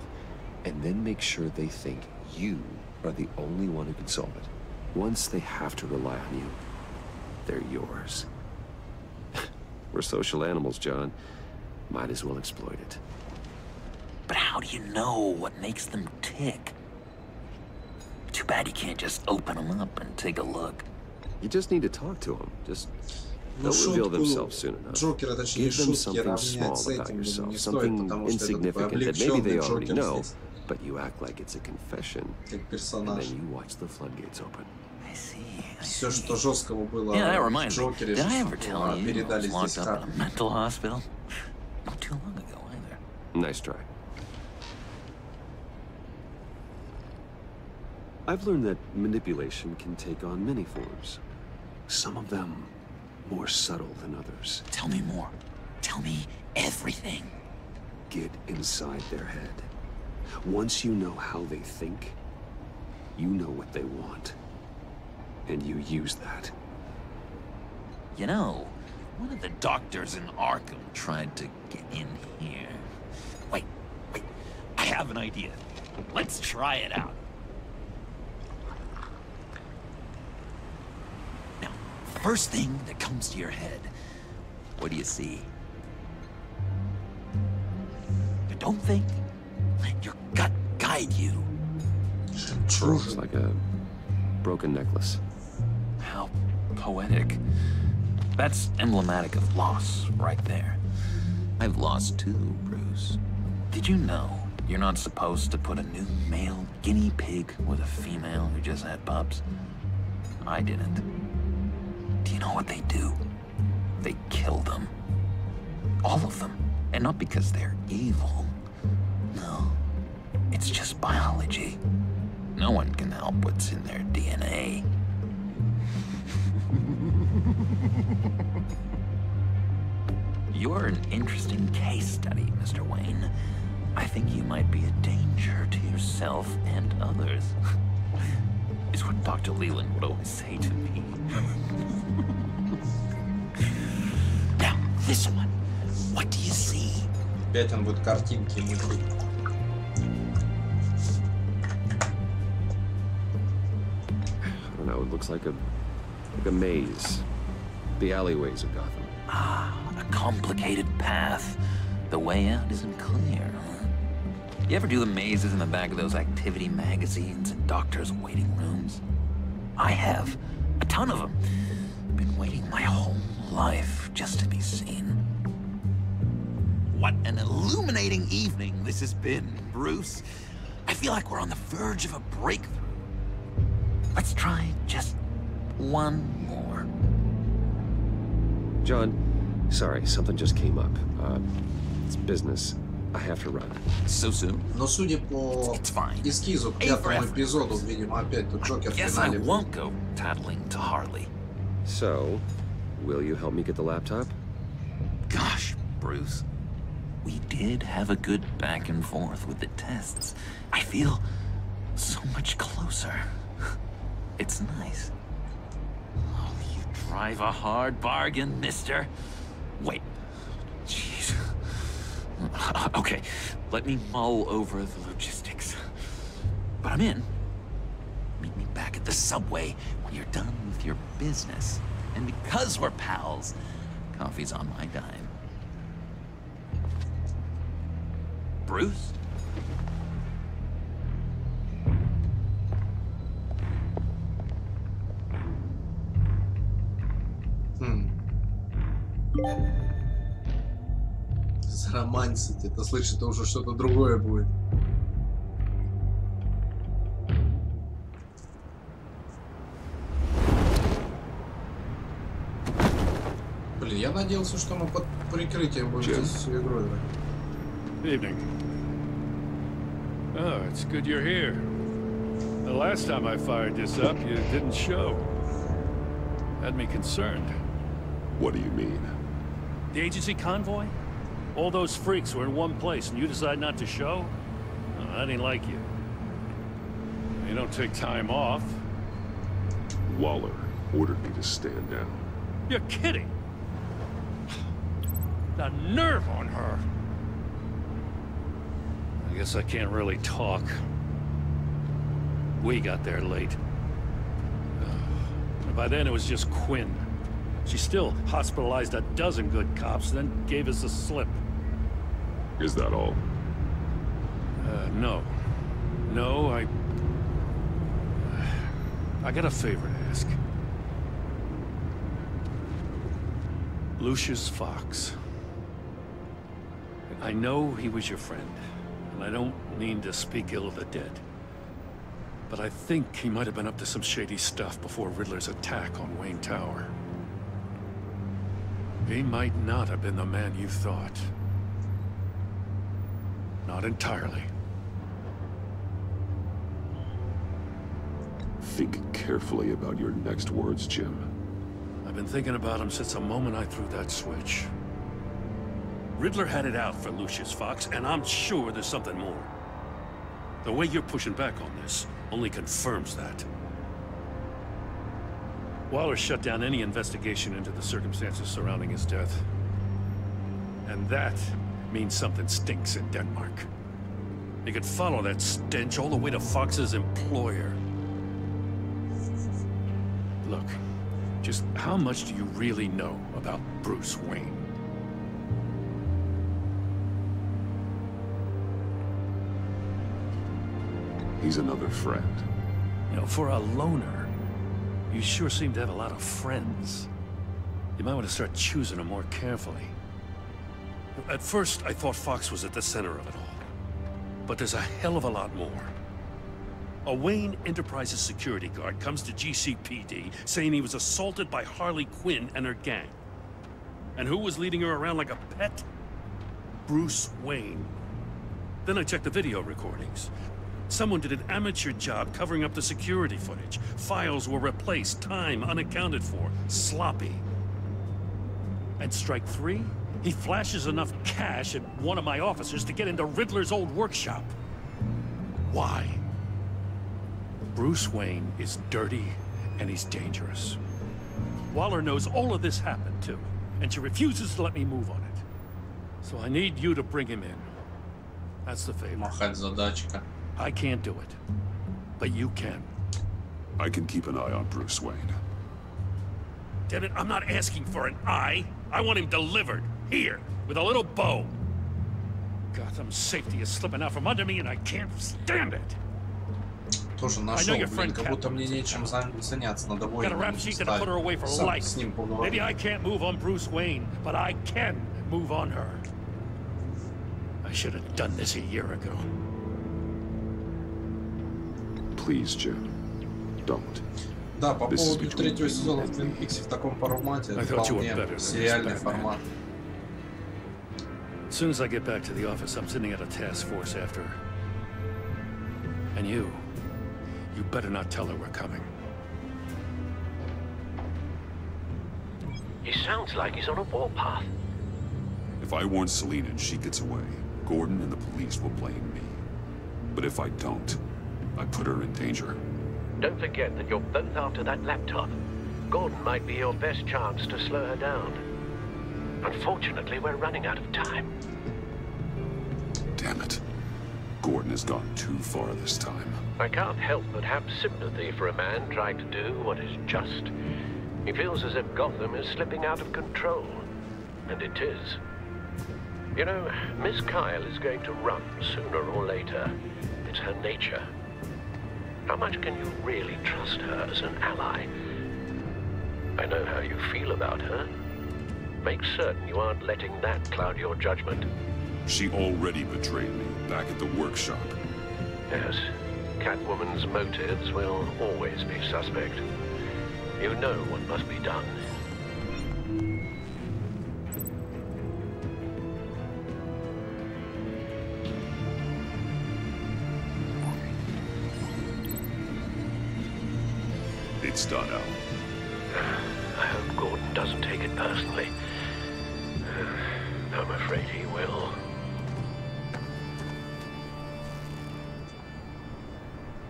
and then make sure they think you are the only one who can solve it. Once they have to rely on you, they're yours. We're social animals, John. Might as well exploit it. But how do you know what makes them tick? Too bad you can't just open them up and take a look. You just need to talk to them. They'll reveal themselves soon enough. Give them something small about yourself, something insignificant that maybe they already know, but you act like it's a confession, and then you watch the floodgates open. I see. Все, что жесткого было в Джокере, передали здесь как. Mental hospital? Not too long ago either. Nice try. I've learned that manipulation can take on many forms. Some of them more subtle than others. Tell me more. Tell me everything. Get inside their head. Once you know how they think, you know what they want. And you use that. You know, one of the doctors in Arkham tried to get in here. Wait. I have an idea. Let's try it out. Now, first thing that comes to your head, what do you see? But don't think. Let your gut guide you. Looks like a broken necklace. How poetic. That's emblematic of loss, right there. I've lost too, Bruce. Did you know you're not supposed to put a new male guinea pig with a female who just had pups? I didn't. Do you know what they do? They kill them. All of them. And not because they're evil. No. It's just biology. No one can help what's in their DNA. You're an interesting case study, Mr. Wayne. I think you might be a danger to yourself and others. Is what Dr. Leland would always say to me. Now, this one. What do you see? Опять он будет картинки мутить. I don't know, it looks like a maze. The alleyways of Gotham. Ah, a complicated path. The way out isn't clear, huh? You ever do the mazes in the back of those activity magazines and doctors' waiting rooms? I have. A ton of them. Been waiting my whole life just to be seen. What an illuminating evening this has been, Bruce. I feel like we're on the verge of a breakthrough. Let's try just one more. John, sorry, something just came up. It's business. I have to run. So soon? Но судя по эскизу к пятому эпизоду, видимо, опять тут Джокер в финале. I won't go tattling to Harley. So, will you help me get the laptop? Gosh, Bruce. We did have a good back and forth with the tests. I feel so much closer. It's nice. Oh, you drive a hard bargain, mister. Wait. Jeez. Okay, let me mull over the logistics. But I'm in. Meet me back at the subway when you're done with your business. And because we're pals, coffee's on my dime. Bruce? Заромансить, это слышит, уже что-то другое будет. Блин, я надеялся, что мы под прикрытием будем здесь всю игру играть. Evening. Oh, it's good you're here. The last time I fired this up, you didn't show. Had me concerned. What do you mean? The agency convoy? All those freaks were in one place and you decide not to show? Oh, I didn't like you. You don't take time off. Waller ordered me to stand down. You're kidding! The nerve on her! I guess I can't really talk. We got there late. By then it was just Quinn. She still hospitalized a dozen good cops, then gave us the slip. Is that all? No. No, I got a favor to ask. Lucius Fox. I know he was your friend, and I don't mean to speak ill of the dead. But I think he might have been up to some shady stuff before Riddler's attack on Wayne Tower. He might not have been the man you thought. Not entirely. Think carefully about your next words, Jim. I've been thinking about him since the moment I threw that switch. Riddler had it out for Lucius Fox, and I'm sure there's something more. The way you're pushing back on this only confirms that. Waller shut down any investigation into the circumstances surrounding his death. And that means something stinks in Denmark. You could follow that stench all the way to Fox's employer. Look, just how much do you really know about Bruce Wayne? He's another friend. You know, for a loner, you sure seem to have a lot of friends. You might want to start choosing them more carefully. At first, I thought Fox was at the center of it all. But there's a hell of a lot more. A Wayne Enterprises security guard comes to GCPD saying he was assaulted by Harley Quinn and her gang. And who was leading her around like a pet? Bruce Wayne. Then I checked the video recordings. Someone did an amateur job covering up the security footage. Files were replaced, time unaccounted for, sloppy. And strike three? He flashes enough cash at one of my officers to get into Riddler's old workshop. Why? Bruce Wayne is dirty and he's dangerous. Waller knows all of this happened too, and she refuses to let me move on it. So I need you to bring him in. That's the favor. I can't do it, but you can. I can keep an eye on Bruce Wayne. Damn it, I'm not asking for an eye. I want him delivered. Here, with a little bow. Gotham's safety is slipping out from under me and I can't stand it. Тоже нашел, блин, как будто мне нечем заняться, надо Got a rap sheet that'll put her away for life. Maybe I can't move on Bruce Wayne, but I can move on her. I should have done this a year ago. Please, Jim, don't. Да, по поводу третьего сезона в Твин Пиксе в таком формате, это вполне сериальный формат. As soon as I get back to the office, I'm sitting at a task force after her. And you better not tell her we're coming. He sounds like he's on a warpath. If I warn Selina and she gets away, Gordon and the police will blame me. But if I don't, I put her in danger. Don't forget that you're both after that laptop. Gordon might be your best chance to slow her down. Unfortunately, we're running out of time. Damn it. Gordon has gone too far this time. I can't help but have sympathy for a man trying to do what is just. He feels as if Gotham is slipping out of control. And it is. You know, Miss Kyle is going to run sooner or later. It's her nature. How much can you really trust her as an ally? I know how you feel about her. Make certain you aren't letting that cloud your judgment. She already betrayed me back at the workshop. Yes, Catwoman's motives will always be suspect. You know what must be done. It's done, Al. I hope Gordon doesn't take it personally. I'm afraid he will.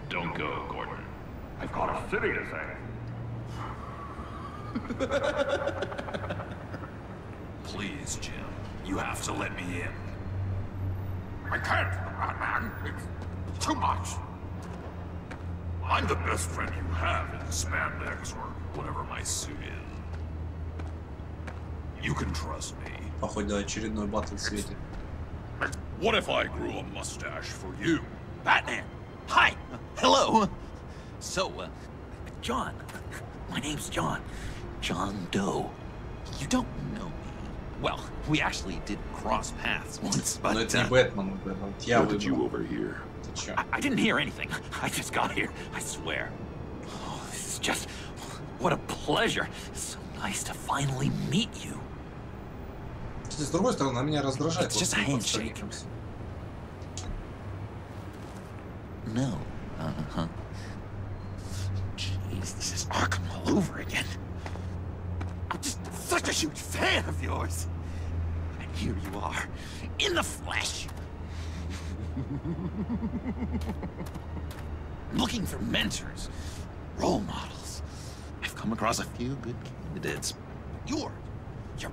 Don't go, Gordon. I've got a city to save. Please, Jim. You have to let me in. I can't, Batman. It's too much. I'm the best friend you have in spandex or whatever my suit is. You can trust me. Походу, очередной батл в свете. What if I grew a mustache for you? Batman! Hi! Hello! So, John. My name's John. John Doe. You don't know me. Well, we actually did cross paths once, but... Но это не Бэтмен, How did you overhear? I didn't hear anything. I just got here, I swear. Oh, this is just... What a pleasure. It's so nice to finally meet you. С другой стороны, меня раздражает. It's just a handshake. No. all over again. I'm just such a huge fan of yours. And here you are, in the flesh. Looking for mentors, role models. I've come across a few good candidates. You're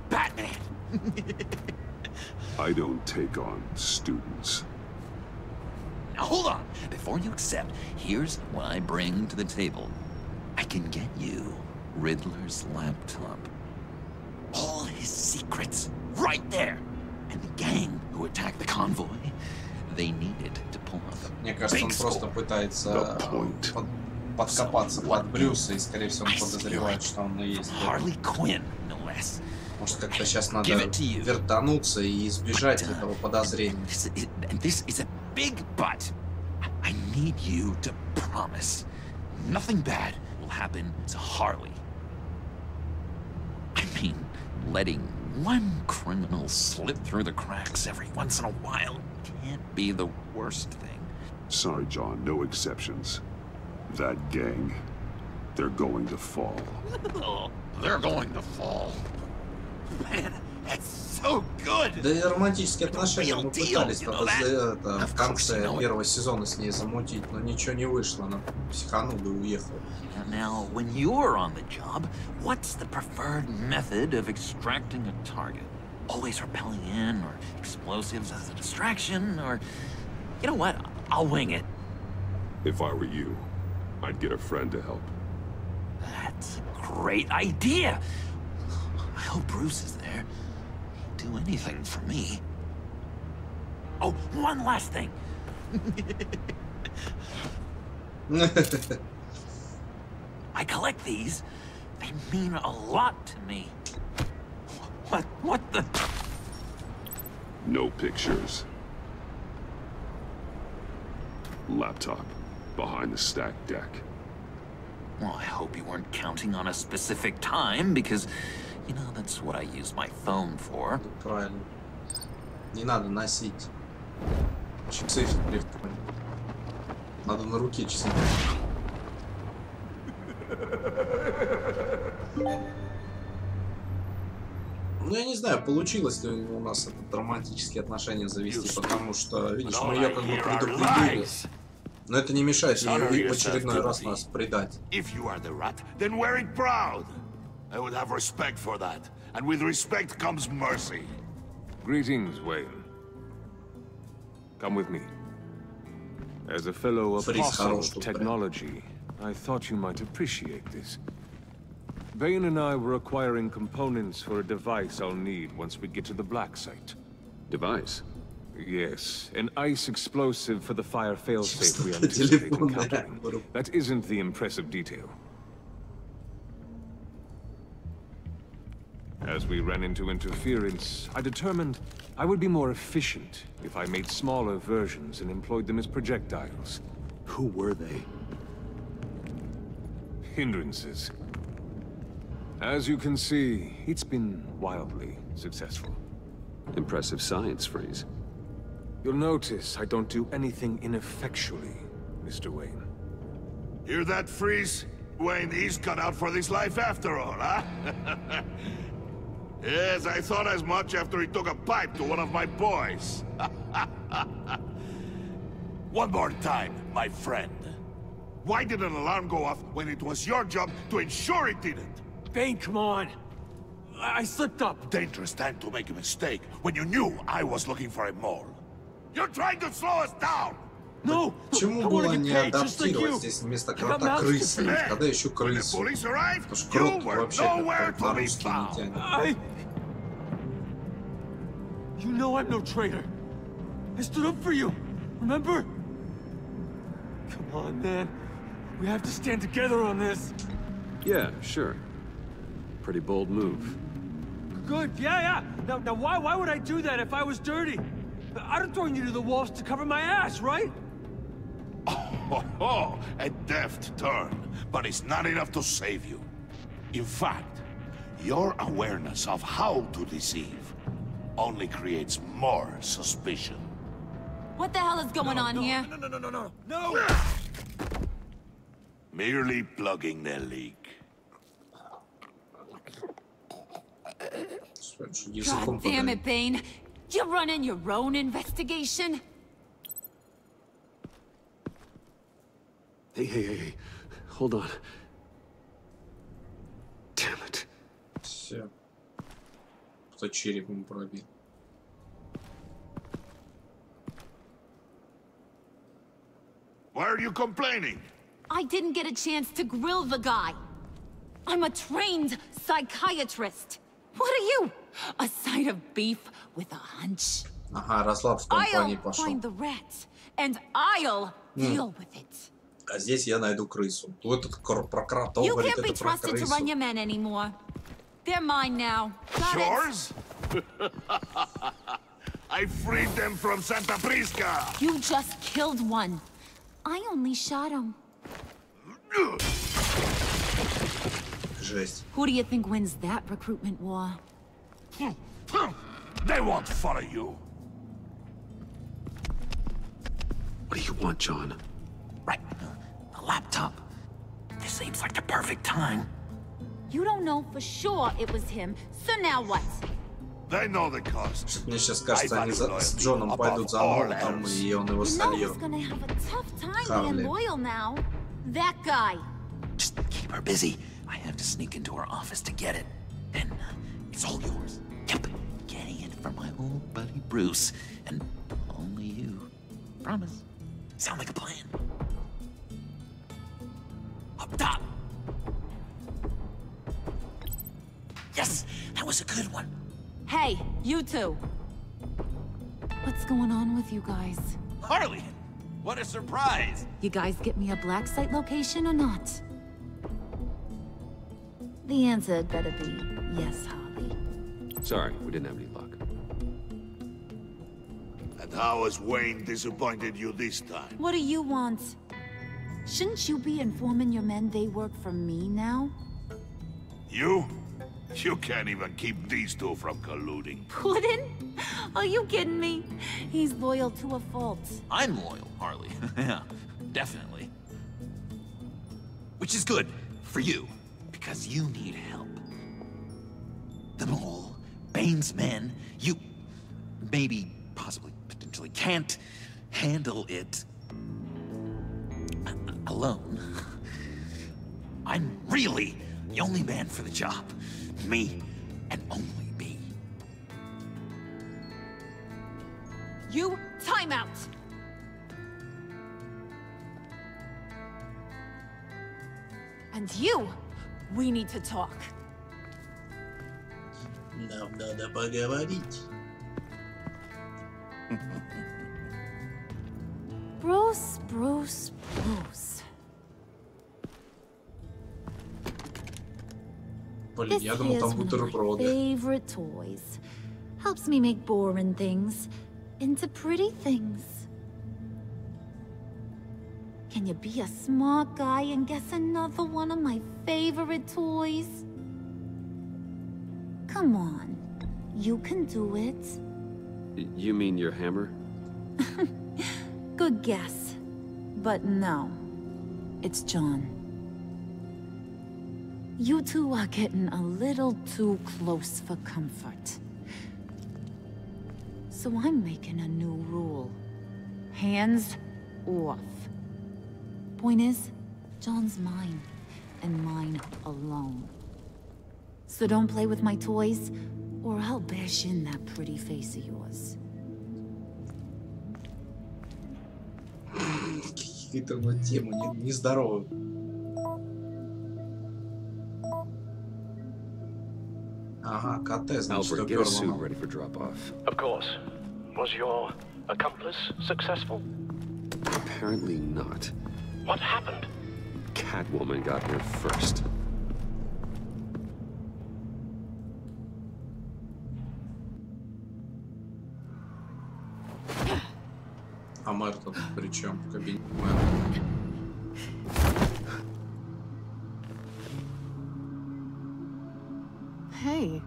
Batman. I don't take on students. Now hold on. Before you accept, here's what I bring to the table. I can get you Riddler's laptop. All his secrets, right there. And the gang who attacked the convoy, they needed to pull off. Мне кажется, он просто пытается подкопаться под Брюса и, скорее всего, он подозревает, что он и есть. Harley Quinn, no less. Может, как-то сейчас надо вертануться и избежать этого подозрения. This is a big but. I need you to promise nothing bad will happen to Harley. I mean, letting one criminal slip through the cracks every once in a while can't be the worst thing. Sorry, John, no exceptions. That gang, they're going to fall. They're going to fall. Man, that's so good. Да и романтические отношения мы пытались в конце первого сезона с ней замутить, но ничего не вышло. Она психанула и уехала. Now, when you're on the job, what's the preferred method of extracting a target? Always rappelling in, or explosives as a distraction, or... You know what? I'll wing it. If I were you, I'd get a friend to help. That's a great idea! I hope Bruce is there. He'd do anything for me. Oh, one last thing! I collect these. They mean a lot to me. What the... No pictures. Laptop. Behind the stacked deck. Well, I hope you weren't counting on a specific time, because, you know, that's what I use my phone for. Правильно. Не надо носить часы в телефоне. Надо на руке часы. Ну, я не знаю, получилось ли у нас это романтические отношения завести, потому что, видишь, мы ее как бы предупредили. Но это не мешает ей в очередной раз нас предать. If you are the rat, then wear it proud. I would have respect for that. And with respect comes mercy. Greetings, Wayne. Come with me. As a fellow apostle of technology, I thought you might appreciate this. Bane and I were acquiring components for a device I'll need once we get to the Black Site. Device? Yes, an ice explosive for the fire failsafe we anticipate encountering. That isn't the impressive detail. As we ran into interference, I determined I would be more efficient if I made smaller versions and employed them as projectiles. Who were they? Hindrances. As you can see, it's been wildly successful. Impressive science, Freeze. You'll notice I don't do anything ineffectually, Mr. Wayne. Hear that, Freeze? Wayne, he's cut out for this life after all, huh? Yes, I thought as much after he took a pipe to one of my boys. One more time, my friend. Why did an alarm go off when it was your job to ensure it didn't? Bane, come on! I slipped up! Dangerous time to make a mistake when you knew I was looking for a mole. You're trying to slow us down! No! Почему было не адаптировать здесь вместо крота крысы? Когда еще крысу? Потому что крот вообще как на русский не тянет. You know I'm no traitor. I stood up for you. Remember? Come on, man. We have to stand together on this. Yeah, sure. Pretty bold move. Good, yeah. Now why would I do that if I was dirty? I'd have thrown you to the wolves to cover my ass, right? Oh, a deft turn, but it's not enough to save you. In fact, your awareness of how to deceive only creates more suspicion. What the hell is going on here? No! Merely plugging the leak. God damn it, Bane. You're running your own investigation? Hey. Hold on. Damn it. Все. Кто череп ему пробил. Why are you complaining? I didn't get a chance to grill the guy. I'm a trained psychiatrist. What are you? A side of beef with a hunch? Ага, расслаб в компании I'll пошел. find the rat, and I'll deal with it. А здесь я найду крысу. Вот этот про крота You говорит, can't be это про trusted to крысу. run your men anymore. They're mine now. Got Yours? I freed them from Santa Prisca! You just killed one. I only shot him. Жесть. Who do you think wins that recruitment war? They won't follow you. What do you want, John? Right. A laptop. This seems like the perfect time. You don't know for sure it was him, so now what? They know the cost. Мне сейчас кажется, они с Джоном пойдут за ноутом, и он его You know he's сольет. gonna have a tough time Harley. being loyal now. That guy. Just keep her busy. I have to sneak into her office to get it. Then it's all yours. Yep. Getting it from my old buddy Bruce. And only you. Promise. Sound like a plan? Up top. Yes, that was a good one. Hey, you two. What's going on with you guys? Harley, what a surprise. You guys get me a black site location or not? The answer had better be yes, Harley. Sorry, we didn't have any luck. And how has Wayne disappointed you this time? What do you want? Shouldn't you be informing your men they work for me now? You? You can't even keep these two from colluding. Puddin'? Are you kidding me? He's loyal to a fault. I'm loyal, Harley. Yeah, definitely. Which is good for you, because you need help. The Mole, Bane's men, you maybe, possibly, potentially can't handle it alone. I'm really the only man for the job. Me, and only me. You, time out! And you, we need to talk. Нам надо поговорить. Bruce. Блин, This я думал, here's там one of my бутерброды. favorite toys. Helps me make boring things into pretty things. Can you be a smart guy and guess another one of my favorite toys? Come on, you can do it. You mean your hammer? Good guess. But no, it's John. You two are getting a little too close for comfort. So I'm making a new rule. Hands off. Point is, John's mine, and mine alone. So don't play with my toys, or I'll bash in that pretty face of yours. Какие-то вот темы нездоровые. Ага, КТ, значит, Albert, get a suit ready for drop-off. Of course. Was your accomplice successful? Apparently not. What happened? Catwoman got here first. А мэр тут при чем? Кабинет мэра. Hey,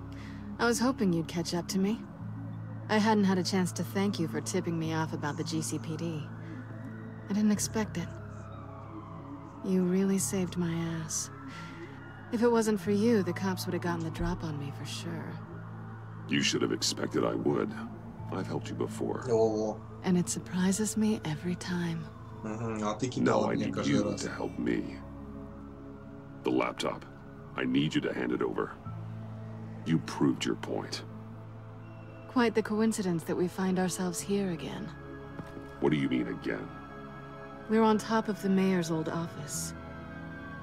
I was hoping you'd catch up to me. I hadn't had a chance to thank you for tipping me off about the GCPD. I didn't expect it. You really saved my ass. If it wasn't for you, the cops would have gotten the drop on me for sure. You should have expected I would. I've helped you before. And it surprises me every time. Now I need you to help me. The laptop. I need you to hand it over. You proved your point. Quite the coincidence that we find ourselves here again. What do you mean again? We're on top of the mayor's old office.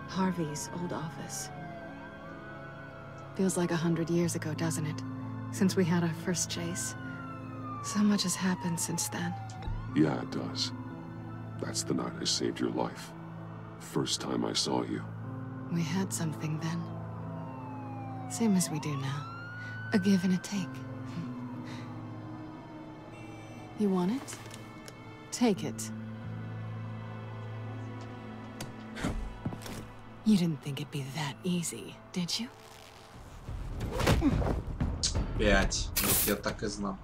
Harvey's old office. Feels like 100 years ago, doesn't it? Since we had our first chase. So much has happened since then. Yeah, it does. That's the night I saved your life. First time I saw you. We had something then. Same as we do now. A give and a take. You want it? Take it. You didn't think it'd be that easy, did you? 5. Вот я так и знал.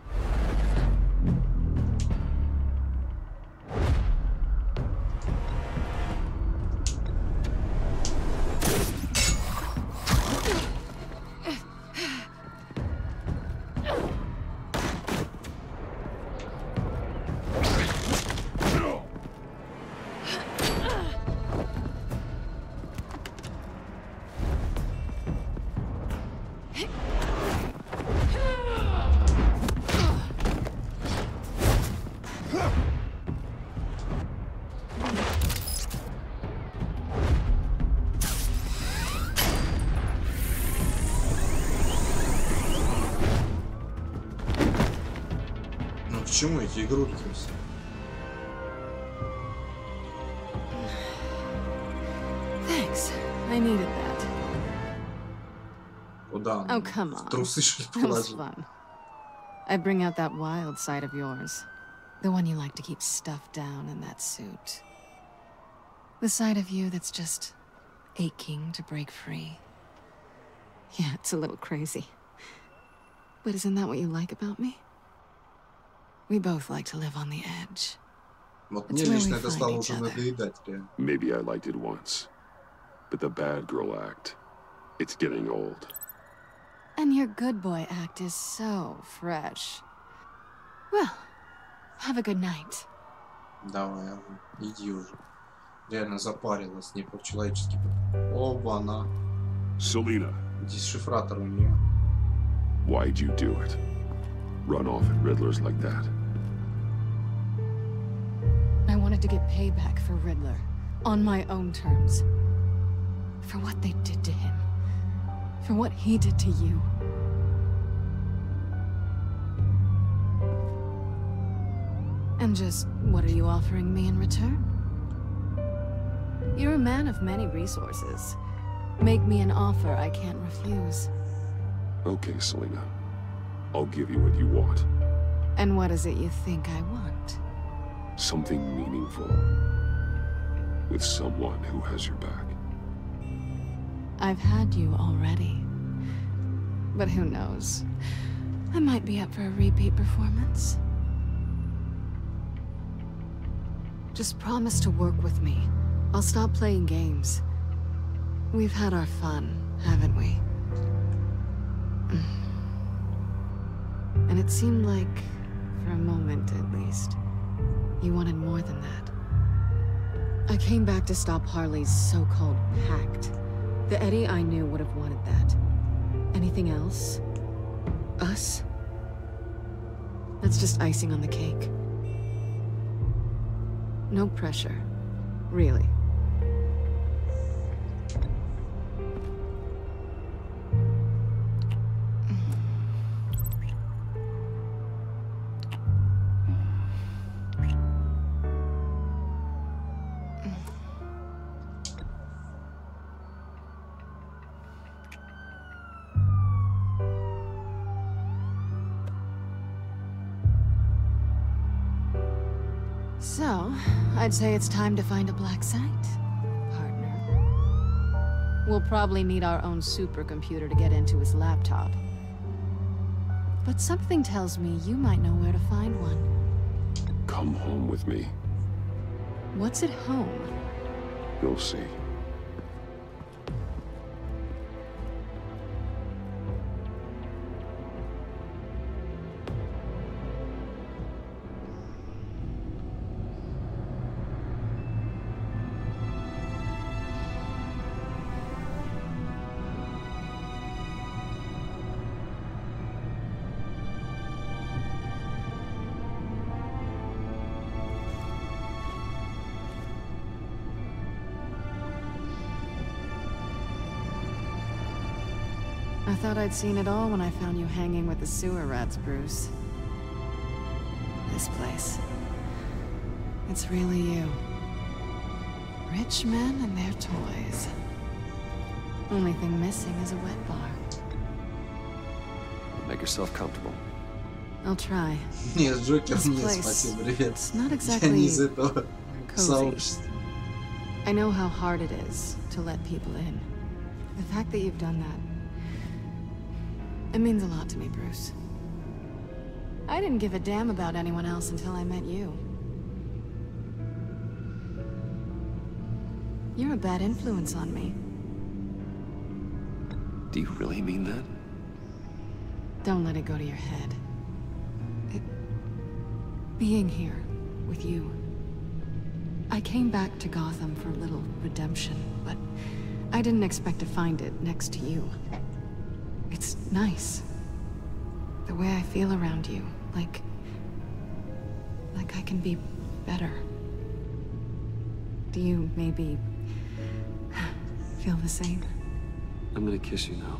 Почему эти игрушки все? Thanks. I needed that. Куда? Oh, come on. Трусы что ли That was положил? fun. I bring out that wild side of yours. The one you like to keep stuffed down in that suit. The side of you that's just aching to break free. Yeah, it's a little crazy. But isn't that what you like about me? We both like to live on the edge. Вот мне лично это стало уже надоедать, реально. Maybe I liked it once. But the bad girl act, it's getting old. And your good boy act is so fresh. Well, have a good night. Давай, иди уже. Реально запарилась, не по-человечески. Оба-на. Selena. Дешифратор у нее. Why'd you do it? Run off at Riddlers like that? I wanted to get payback for Riddler. On my own terms. For what they did to him. For what he did to you. And just, what are you offering me in return? You're a man of many resources. Make me an offer I can't refuse. Okay, Selena. I'll give you what you want. And what is it you think I want? Something meaningful. With someone who has your back. I've had you already. But who knows? I might be up for a repeat performance. Just promise to work with me. I'll stop playing games. We've had our fun, haven't we? And it seemed like, for a moment at least, you wanted more than that. I came back to stop Harley's so-called pact. The Eddie I knew would have wanted that. Anything else? Us? That's just icing on the cake. No pressure. Really. So, I'd say it's time to find a black site, partner. We'll probably need our own supercomputer to get into his laptop. But something tells me you might know where to find one. Come home with me. What's at home? You'll see. I thought I'd seen it all when I found you hanging with the sewer rats, Bruce. This place. It's really you. Rich men and their toys. Only thing missing is a wet bar. Make yourself comfortable. I'll try. Нет, Джокер, This нет, place, спасибо, ребят. it's not Я не exactly из этого cozy. сообщества. I know how hard it is to let people in. The fact that you've done that, it means a lot to me, Bruce. I didn't give a damn about anyone else until I met you. You're a bad influence on me. Do you really mean that? Don't let it go to your head. Being here with you. I came back to Gotham for a little redemption, but I didn't expect to find it next to you. It's nice. The way I feel around you, like I can be better. Do you maybe feel the same? I'm gonna kiss you now.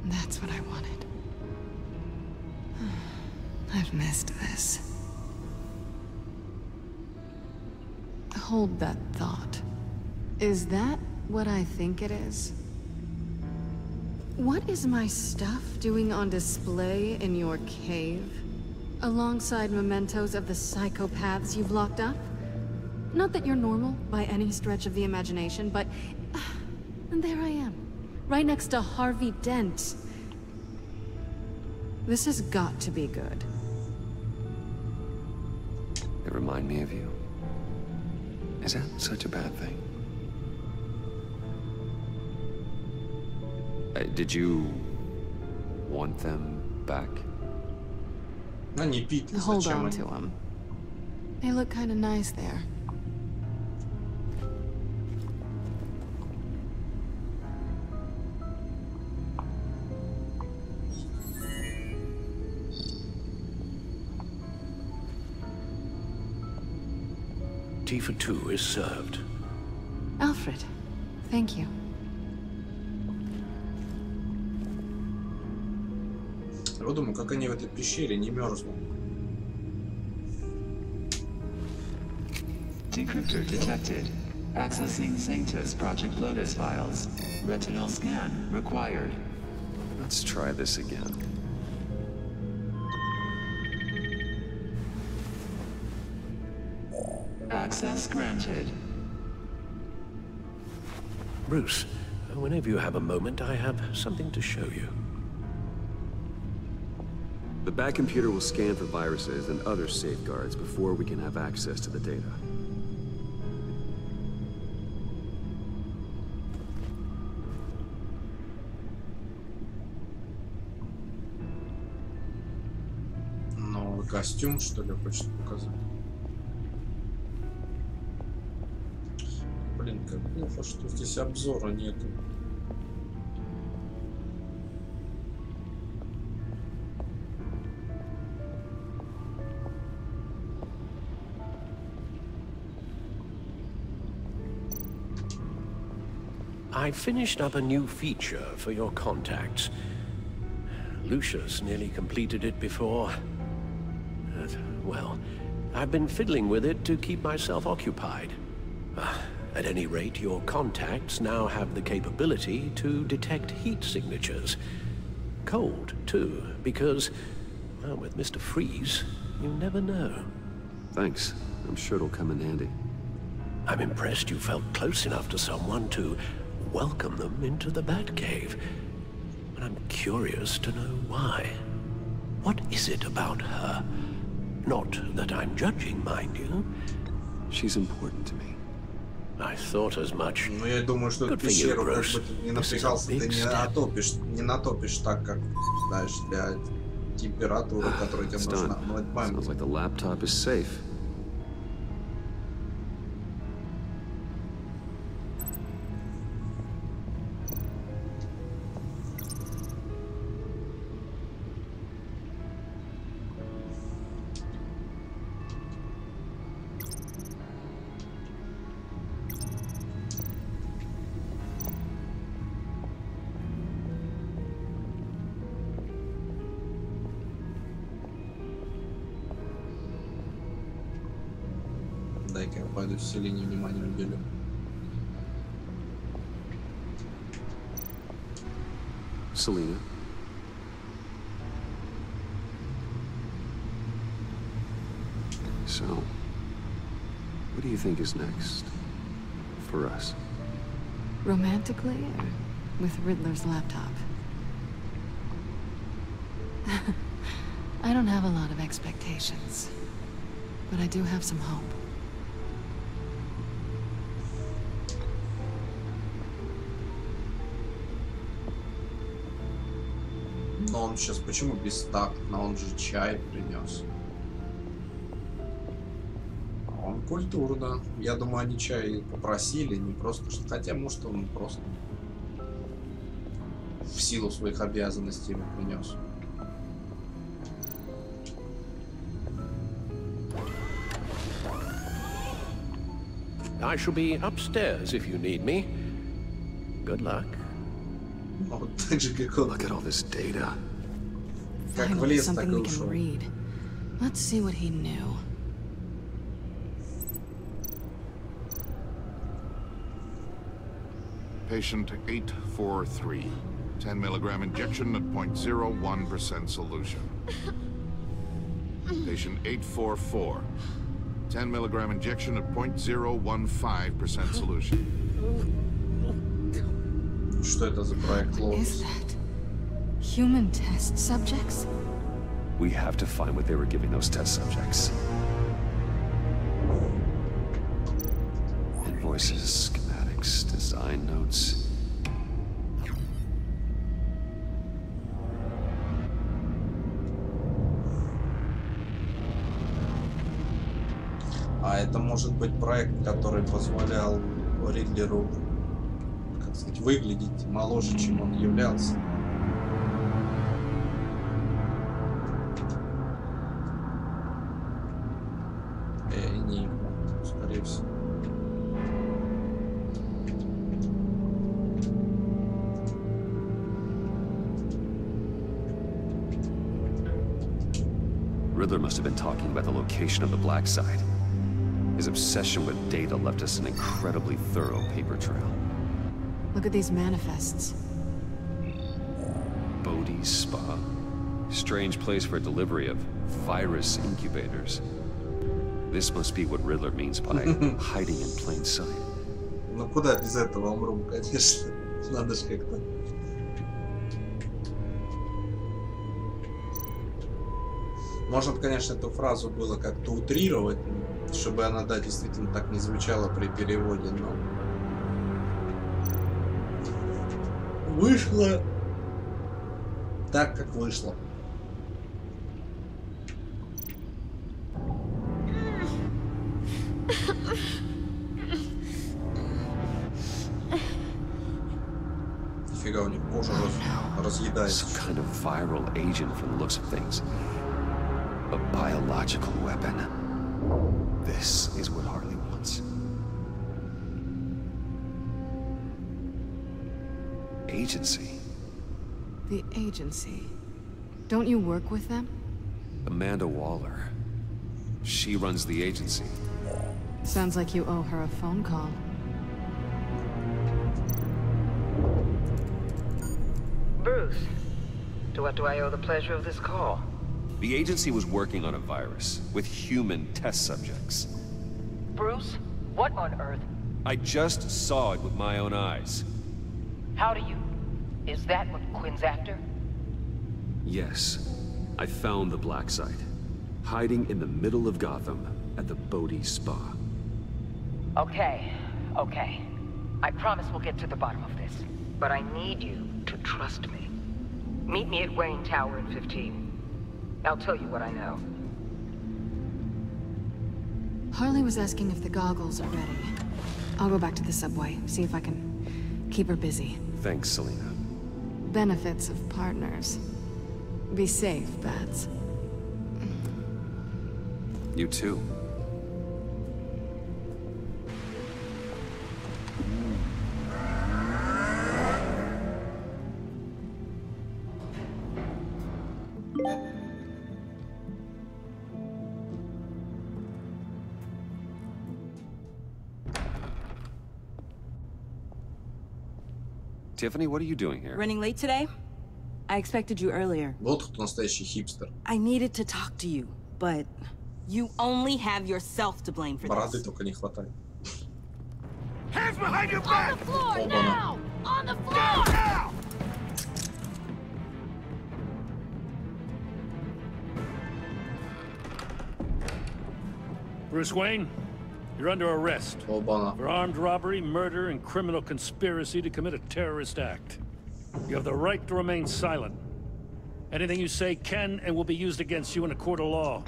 That's what I wanted. I've missed this. Hold that thought. Is that what I think it is? What is my stuff doing on display in your cave? Alongside mementos of the psychopaths you've locked up? Not that you're normal by any stretch of the imagination, but... and there I am. Right next to Harvey Dent. This has got to be good. They remind me of you. Is that such a bad thing? Did you want them back? Они пить, Hold зачем on они? to them. They look kind of nice there. Tea for two is served. Alfred, thank you. Я думаю, как они в этой пещере не мерзнут. Decryptor detected. Accessing Sanctus Project Lotus files. Retinal scan required. Let's try this again. Access granted. Bruce, whenever you have a moment, I have something to show you. The back computer will scan for viruses and other safeguards before we can have access to the data. Новый костюм, что ли, хочет показать? Блин, как плохо, что здесь обзора нету. I finished up a new feature for your contacts. Lucius nearly completed it before. Well, I've been fiddling with it to keep myself occupied. At any rate, your contacts now have the capability to detect heat signatures. Cold, too, because, well, with Mr. Freeze, you never know. Thanks. I'm sure it'll come in handy. I'm impressed you felt close enough to someone to welcome them into the Batcave. But I'm curious to know why. What is it about her? Not that I'm judging, mind you. She's important to me. I thought as much. Ну, я думаю, что эту пещеру, как бы ты не напрягался, ты не натопишь так, как, знаешь, для температуры, которая тебе нужна. Ну, это память. Sounds like the laptop is safe. Дай-ка я пойду Селине внимание уделю. Selina. So, what do you think is next for us? Romantically, or with Riddler's laptop? I don't have a lot of expectations, but I do have some hope. Но он сейчас почему бестактно? Он же чай принес. Он культурно. Я думаю, они чай попросили, не просто что. Хотя, может, он просто в силу своих обязанностей ему принес. I shall be upstairs if you need me. Good luck. Look at all this data. Finally, something we can read. Let's see what he knew. Patient 843. 10 milligram injection at 0.01% solution. Patient 844. 10 milligram injection at 0.015% solution. Что это за проект Lotus? Is that human test subjects? We have to find what they were giving those test subjects. Invoices, schematics, design notes. А это может быть проект, который позволял Ридлеру, как сказать, выглядеть моложе, чем он являлся. Не, скорее всего. Riddler must have been talking about the location of the black site. His obsession with data left us an incredibly thorough paper trail. Look at these manifests. Bodhi's Spa. Strange place for delivery of virus incubators. This must be what Riddler means by hiding in plain sight. Ну куда без этого умру, конечно. Надо же как-то. Может, конечно, эту фразу было как-то утрировать, чтобы она, да, действительно так не звучала при переводе, но вышло так, как вышло. Нифига, у них кожа разъедается. Some kind of viral agent from the looks of things. A biological weapon. This is what Harley wants. Agency. The agency. Don't you work with them? Amanda Waller. She runs the agency. Sounds like you owe her a phone call. Bruce, to what do I owe the pleasure of this call? The agency was working on a virus with human test subjects. Bruce, what on earth? I just saw it with my own eyes. How do you... Is that what Quinn's after? Yes. I found the black site. Hiding in the middle of Gotham at the Bodhi Spa. Okay, okay. I promise we'll get to the bottom of this. But I need you to trust me. Meet me at Wayne Tower in 15. I'll tell you what I know. Harley was asking if the goggles are ready. I'll go back to the subway, see if I can keep her busy. Thanks, Selina. Benefits of partners. Be safe, Bats. You too. Tiffany, what are you doing here? Running late today? I expected you earlier. Вот кто настоящий хипстер. I needed to talk to you, but you only have yourself to blame for Бороды this. только не хватает. Hands behind your back! On the floor Оба-на. now! On the floor! Now! Bruce Wayne, you're under arrest Оба-на. for armed robbery, murder, and criminal conspiracy to commit a terrorist act. You have the right to remain silent. Anything you say can and will be used against you in a court of law.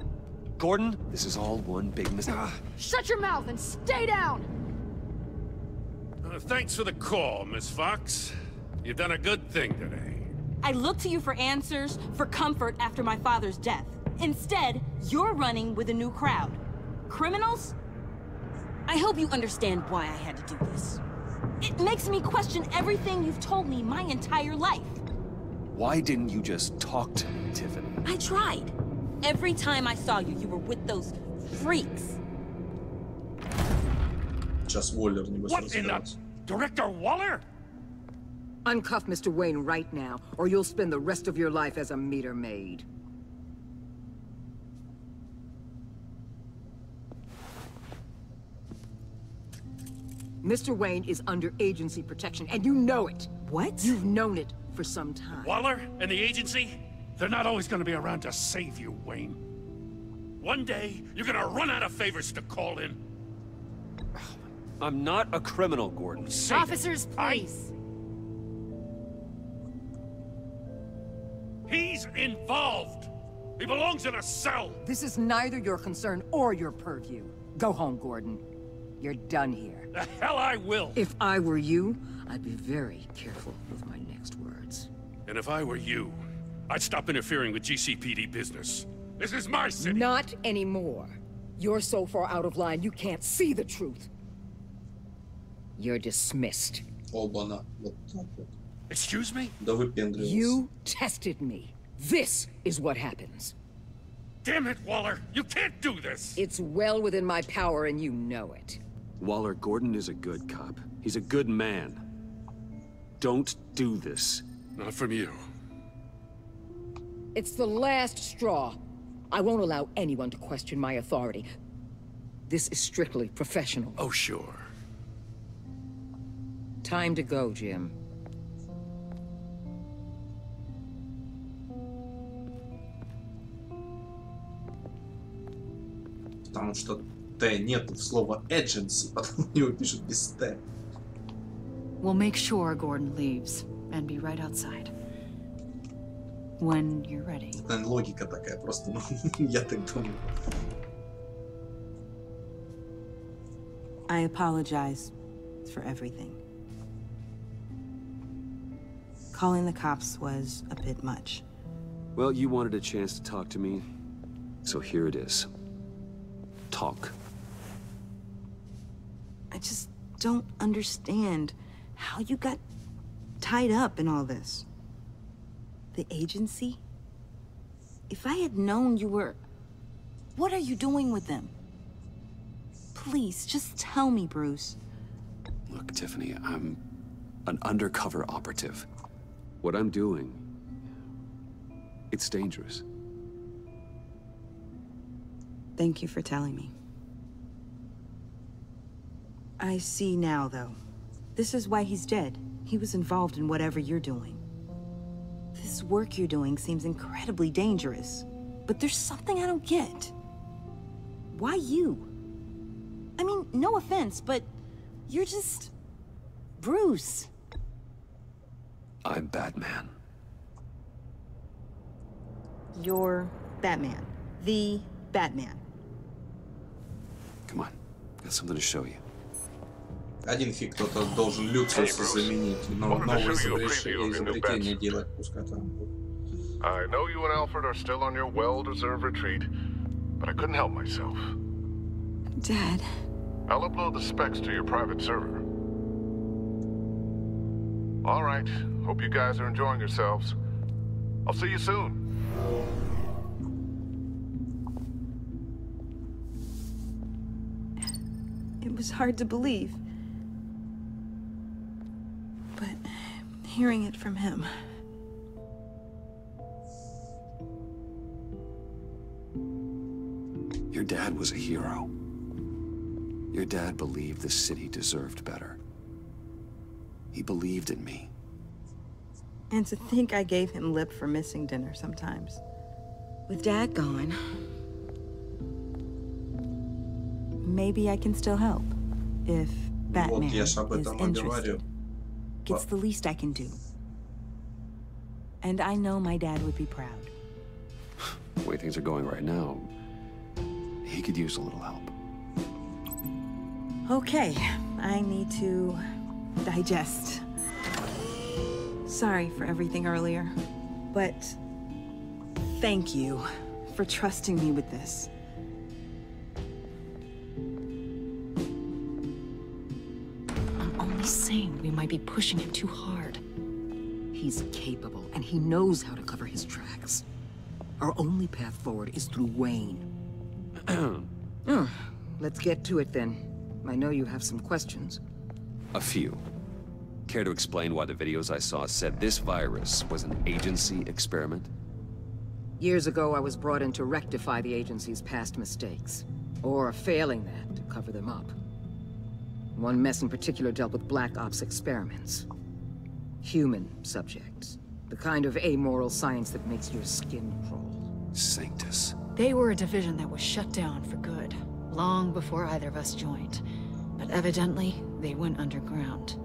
Gordon, this is all one big mistake. Shut your mouth and stay down! Thanks for the call, Miss Fox. You've done a good thing today. I looked to you for answers, for comfort after my father's death. Instead, you're running with a new crowd. Criminals? I hope you understand why I had to do this. It makes me question everything you've told me my entire life. Why didn't you just talk to me, Tiffany? I tried. Every time I saw you, you were with those freaks. Сейчас Уоллер небось What in the... разбирается. Director Waller? Uncuff Mr. Wayne right now, or you'll spend the rest of your life as a meter maid. Mr. Wayne is under agency protection, and you know it. What? You've known it for some time. Waller and the agency? They're not always gonna be around to save you, Wayne. One day, you're gonna run out of favors to call in. I'm not a criminal, Gordon. Officers, please. He's involved. He belongs in a cell. This is neither your concern or your purview. Go home, Gordon. You're done here. The hell I will. If I were you, I'd be very careful with my next words. And if I were you, I'd stop interfering with GCPD business. This is my city. Not anymore. You're so far out of line, you can't see the truth. You're dismissed. Оба-на. Вот так вот. Excuse me? Да выпендривался. You tested me. This is what happens. Damn it, Waller! You can't do this! It's well within my power and you know it. Waller, Gordon is a good cop. He's a good man. Don't do this. Not from you. It's the last straw. I won't allow anyone to question my authority. This is strictly professional. Oh, sure. Time to go, Jim. Потому что Т нет слова agency, потому него пишут без Т. We'll make sure Gordon leaves and be right outside. When you're ready. Это логика такая, просто, ну, я так думаю. I apologize for everything. Calling the cops was a bit much. Well, you wanted a chance to talk to me, so here it is. Talk. I just don't understand how you got tied up in all this. The agency? If I had known you were... What are you doing with them? Please, just tell me, Bruce. Look, Tiffany, I'm an undercover operative. What I'm doing, it's dangerous. Thank you for telling me. I see now, though. This is why he's dead. He was involved in whatever you're doing. This work you're doing seems incredibly dangerous. But there's something I don't get. Why you? I mean, no offense, but you're just... Bruce. I'm Batman. You're Batman. The Batman. Come on, got something to show you. Один фиг кто-то должен Люциуса заменить, но новые изобретения делать, пускай там. I know you and Alfred are still on your well-deserved retreat, but I couldn't help myself. Dad. I'll upload the specs to your private server. All right. Hope you guys are enjoying yourselves. I'll see you soon. It was hard to believe. But hearing it from him. Your dad was a hero. Your dad believed the city deserved better. He believed in me. And to think I gave him lip for missing dinner sometimes. With Dad gone, maybe I can still help. If Batman is interested. It's the least I can do. And I know my dad would be proud. The way things are going right now, he could use a little help. Okay, I need to digest. Sorry for everything earlier, but thank you for trusting me with this. I'm only saying we might be pushing him too hard. He's capable, and he knows how to cover his tracks. Our only path forward is through Wayne. Let's get to it then. I know you have some questions. A few. Care to explain why the videos I saw said this virus was an agency experiment? Years ago, I was brought in to rectify the agency's past mistakes. Or failing that, to cover them up. One mess in particular dealt with Black Ops experiments. Human subjects. The kind of amoral science that makes your skin crawl. Sanctus. They were a division that was shut down for good, long before either of us joined. But evidently, they went underground.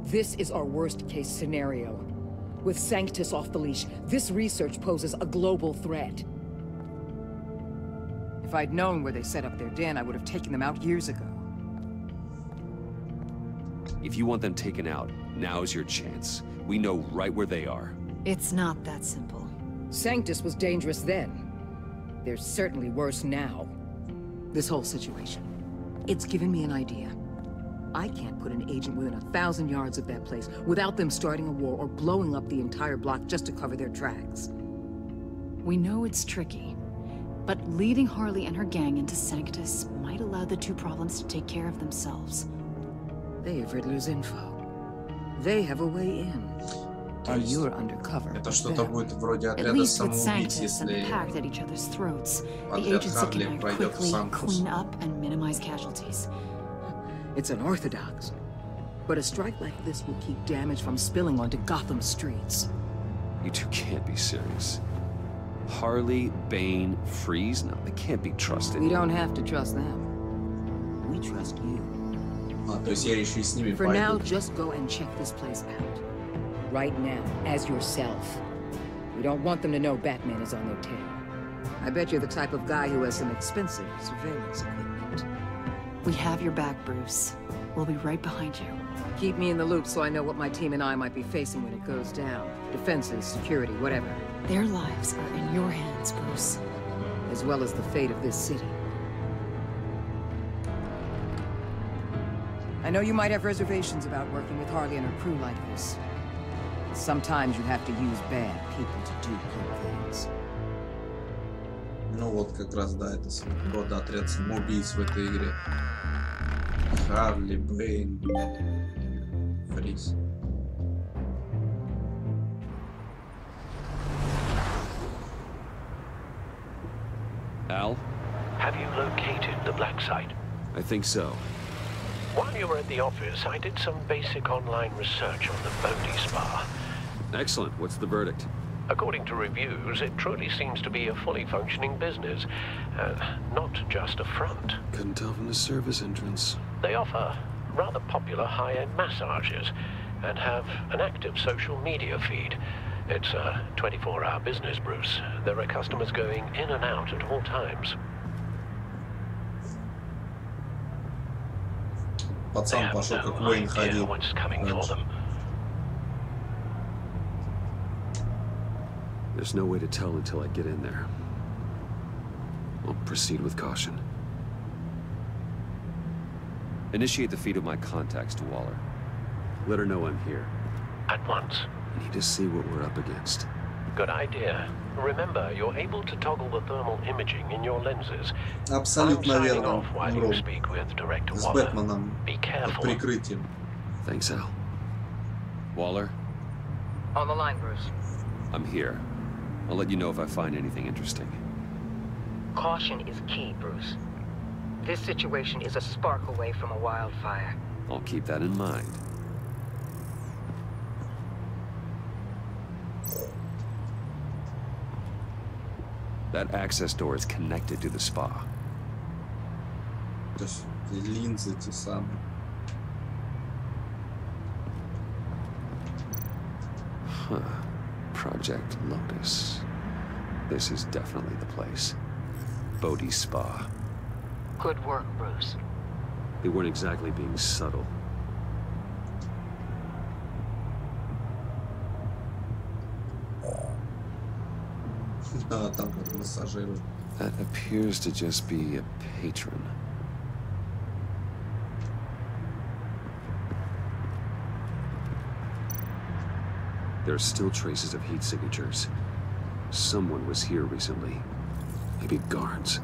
This is our worst-case scenario. With Sanctus off the leash, this research poses a global threat. If I'd known where they set up their den, I would have taken them out years ago. If you want them taken out, now's your chance. We know right where they are. It's not that simple. Sanctus was dangerous then. They're certainly worse now. This whole situation, it's given me an idea. I can't put an agent within 1,000 yards of that place without them starting a war or blowing up the entire block just to cover their tracks. We know it's tricky, but leading Harley and her gang into Sanctus might allow the two problems to take care of themselves. They have Riddler's info. They have a way in. And you're undercover. Это что-то будет вроде At отряда least with самоубийц, Sanctus and если packed at each other's throats, the отряд agency Харли can act пройдет в quickly, Санктус. clean up, and minimize casualties. It's unorthodox. But a strike like this will keep damage from spilling onto Gotham streets. You two can't be serious. Harley, Bane, Freeze? No, they can't be trusted. We don't have to trust them. We trust you. То есть я еще и с ними For пойду. now, just go and check this place out. Right now, as yourself. We don't want them to know Batman is on their tail. I bet you're the type of guy who has some expensive surveillance equipment. We have your back, Bruce. We'll be right behind you. Keep me in the loop so I know what my team and I might be facing when it goes down. Defenses, security, whatever. Their lives are in your hands, Bruce. As well as the fate of this city. I know you might have reservations about working with Harley and her crew like this. Sometimes you have to use bad people to do good things. Ну вот как раз, да, это своего рода отряд самоубийц в этой игре. Харли, Бэйн, Фриз. Al? Have you located the black site? I think so. While you were at the office, I did some basic online research on the Bodhi Spa. Excellent. What's the verdict? According to reviews, it truly seems to be a fully functioning business, not just a front. Couldn't tell from the service entrance. They offer rather popular high-end massages and have an active social media feed. It's a 24-hour business, Bruce. There are customers going in and out at all times. Пацан пошел как Уэйн ходил. What's coming for them. There's no way to tell until I get in there. I'll proceed with caution. Initiate the feed of my contacts to Waller. Let her know I'm here. At once. I need to see what we're up against. Good idea. Remember, you're able to toggle the thermal imaging in your lenses. Абсолютно I'm signing верно. off while you speak with Director С Waller. Бэтменом Be под careful. прикрытием. Thanks, Al. Waller, On the line, Bruce. I'm here. I'll let you know if I find anything interesting. Caution is key, Bruce. This situation is a spark away from a wildfire. I'll keep that in mind. That access door is connected to the spa. То есть линзы те самые. Huh. Project Lotus. This is definitely the place. Bodhi's spa. Good work, Bruce. They weren't exactly being subtle. Там как массажиры. That appears to just be a patron. There are still traces of heat signatures. Someone was here recently. Maybe guards.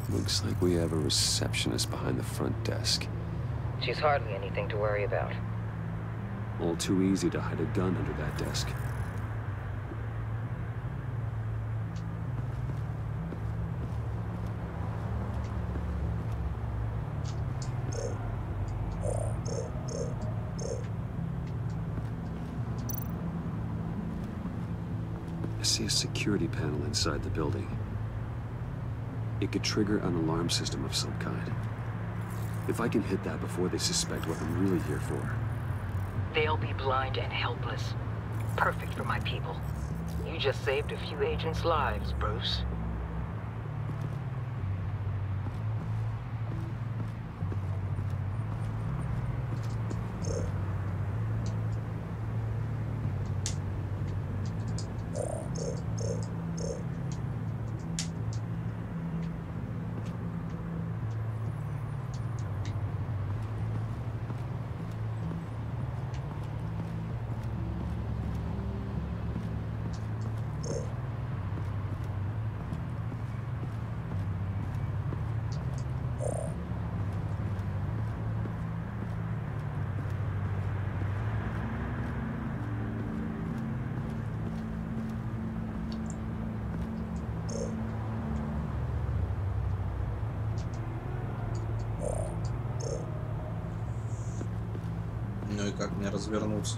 Looks like we have a receptionist behind the front desk. She's hardly anything to worry about. All too easy to hide a gun under that desk. I see a security panel inside the building. It could trigger an alarm system of some kind. If I can hit that before they suspect what I'm really here for. They'll be blind and helpless. Perfect for my people. You just saved a few agents' lives, Bruce. Ну и как мне развернуться?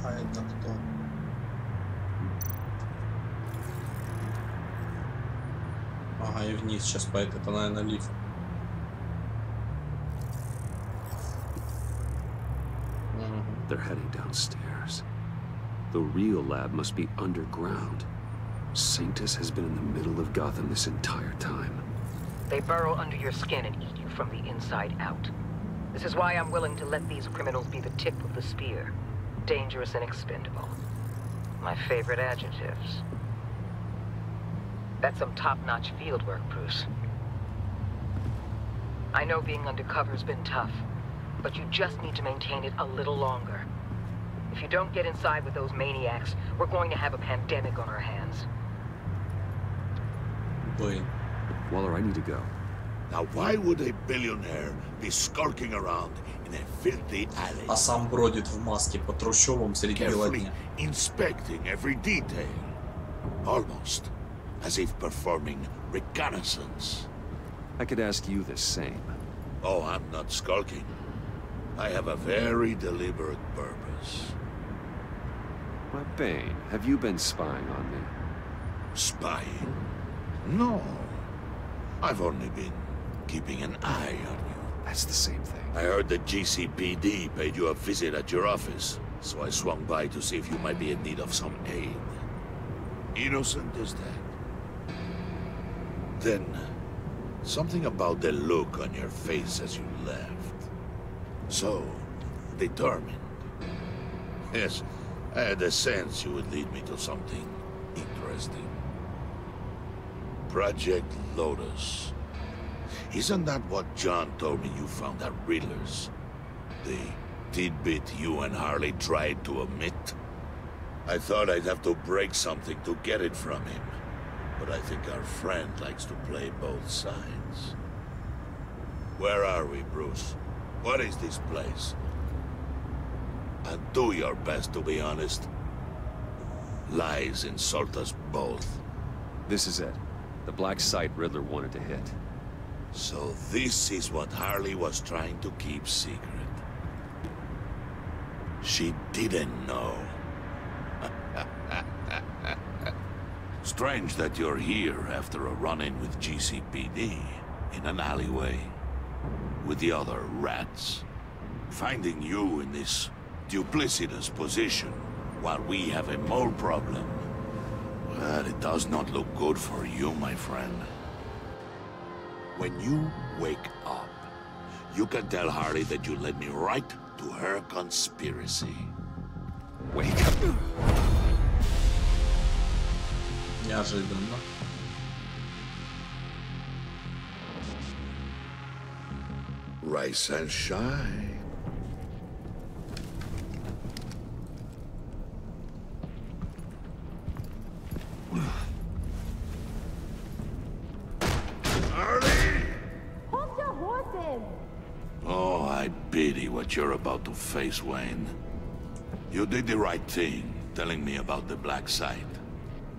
А это кто? Ага, и вниз сейчас пойдет. Это, наверное, лифт. They're heading downstairs. The real lab must be underground. Sanctus has been in the middle of Gotham this entire time. They burrow under your skin and eat you from the inside out. This is why I'm willing to let these criminals be the tip of the spear. Dangerous and expendable. My favorite adjectives. That's some top-notch field work, Bruce. I know being undercover's been tough, but you just need to maintain it a little longer. If you don't get inside with those maniacs, we're going to have a pandemic on our hands. Boy. Waller, I need to go. Now why would a billionaire be skulking around in a filthy alley? А сам бродит в маске по трущобам среди бела Carefully дня. inspecting every detail. Almost as if performing reconnaissance. I could ask you the same. Oh, I'm not skulking. I have a very deliberate purpose. Why, Bane, have you been spying on me? Spying? No. I've only been keeping an eye on you. That's the same thing. I heard the GCPD paid you a visit at your office, so I swung by to see if you might be in need of some aid. Innocent as that. Then, something about the look on your face as you left. So, determined. Yes, I had a sense you would lead me to something interesting. Project Lotus. Isn't that what John told me you found at Riddler's? The tidbit you and Harley tried to omit? I thought I'd have to break something to get it from him. But I think our friend likes to play both sides. Where are we, Bruce? What is this place? And do your best to be honest. Lies insult us both. This is it. The black site Riddler wanted to hit. So this is what Harley was trying to keep secret. She didn't know. Strange that you're here after a run-in with GCPD in an alleyway with the other rats. Finding you in this duplicitous position while we have a mole problem. Well, it does not look good for you, my friend. When you wake up, you can tell Harley that you led me right to her conspiracy. Wake up. Неожиданно. Rise and shine. Hold your horses! Oh, I pity what you're about to face, Wayne. You did the right thing, telling me about the black site.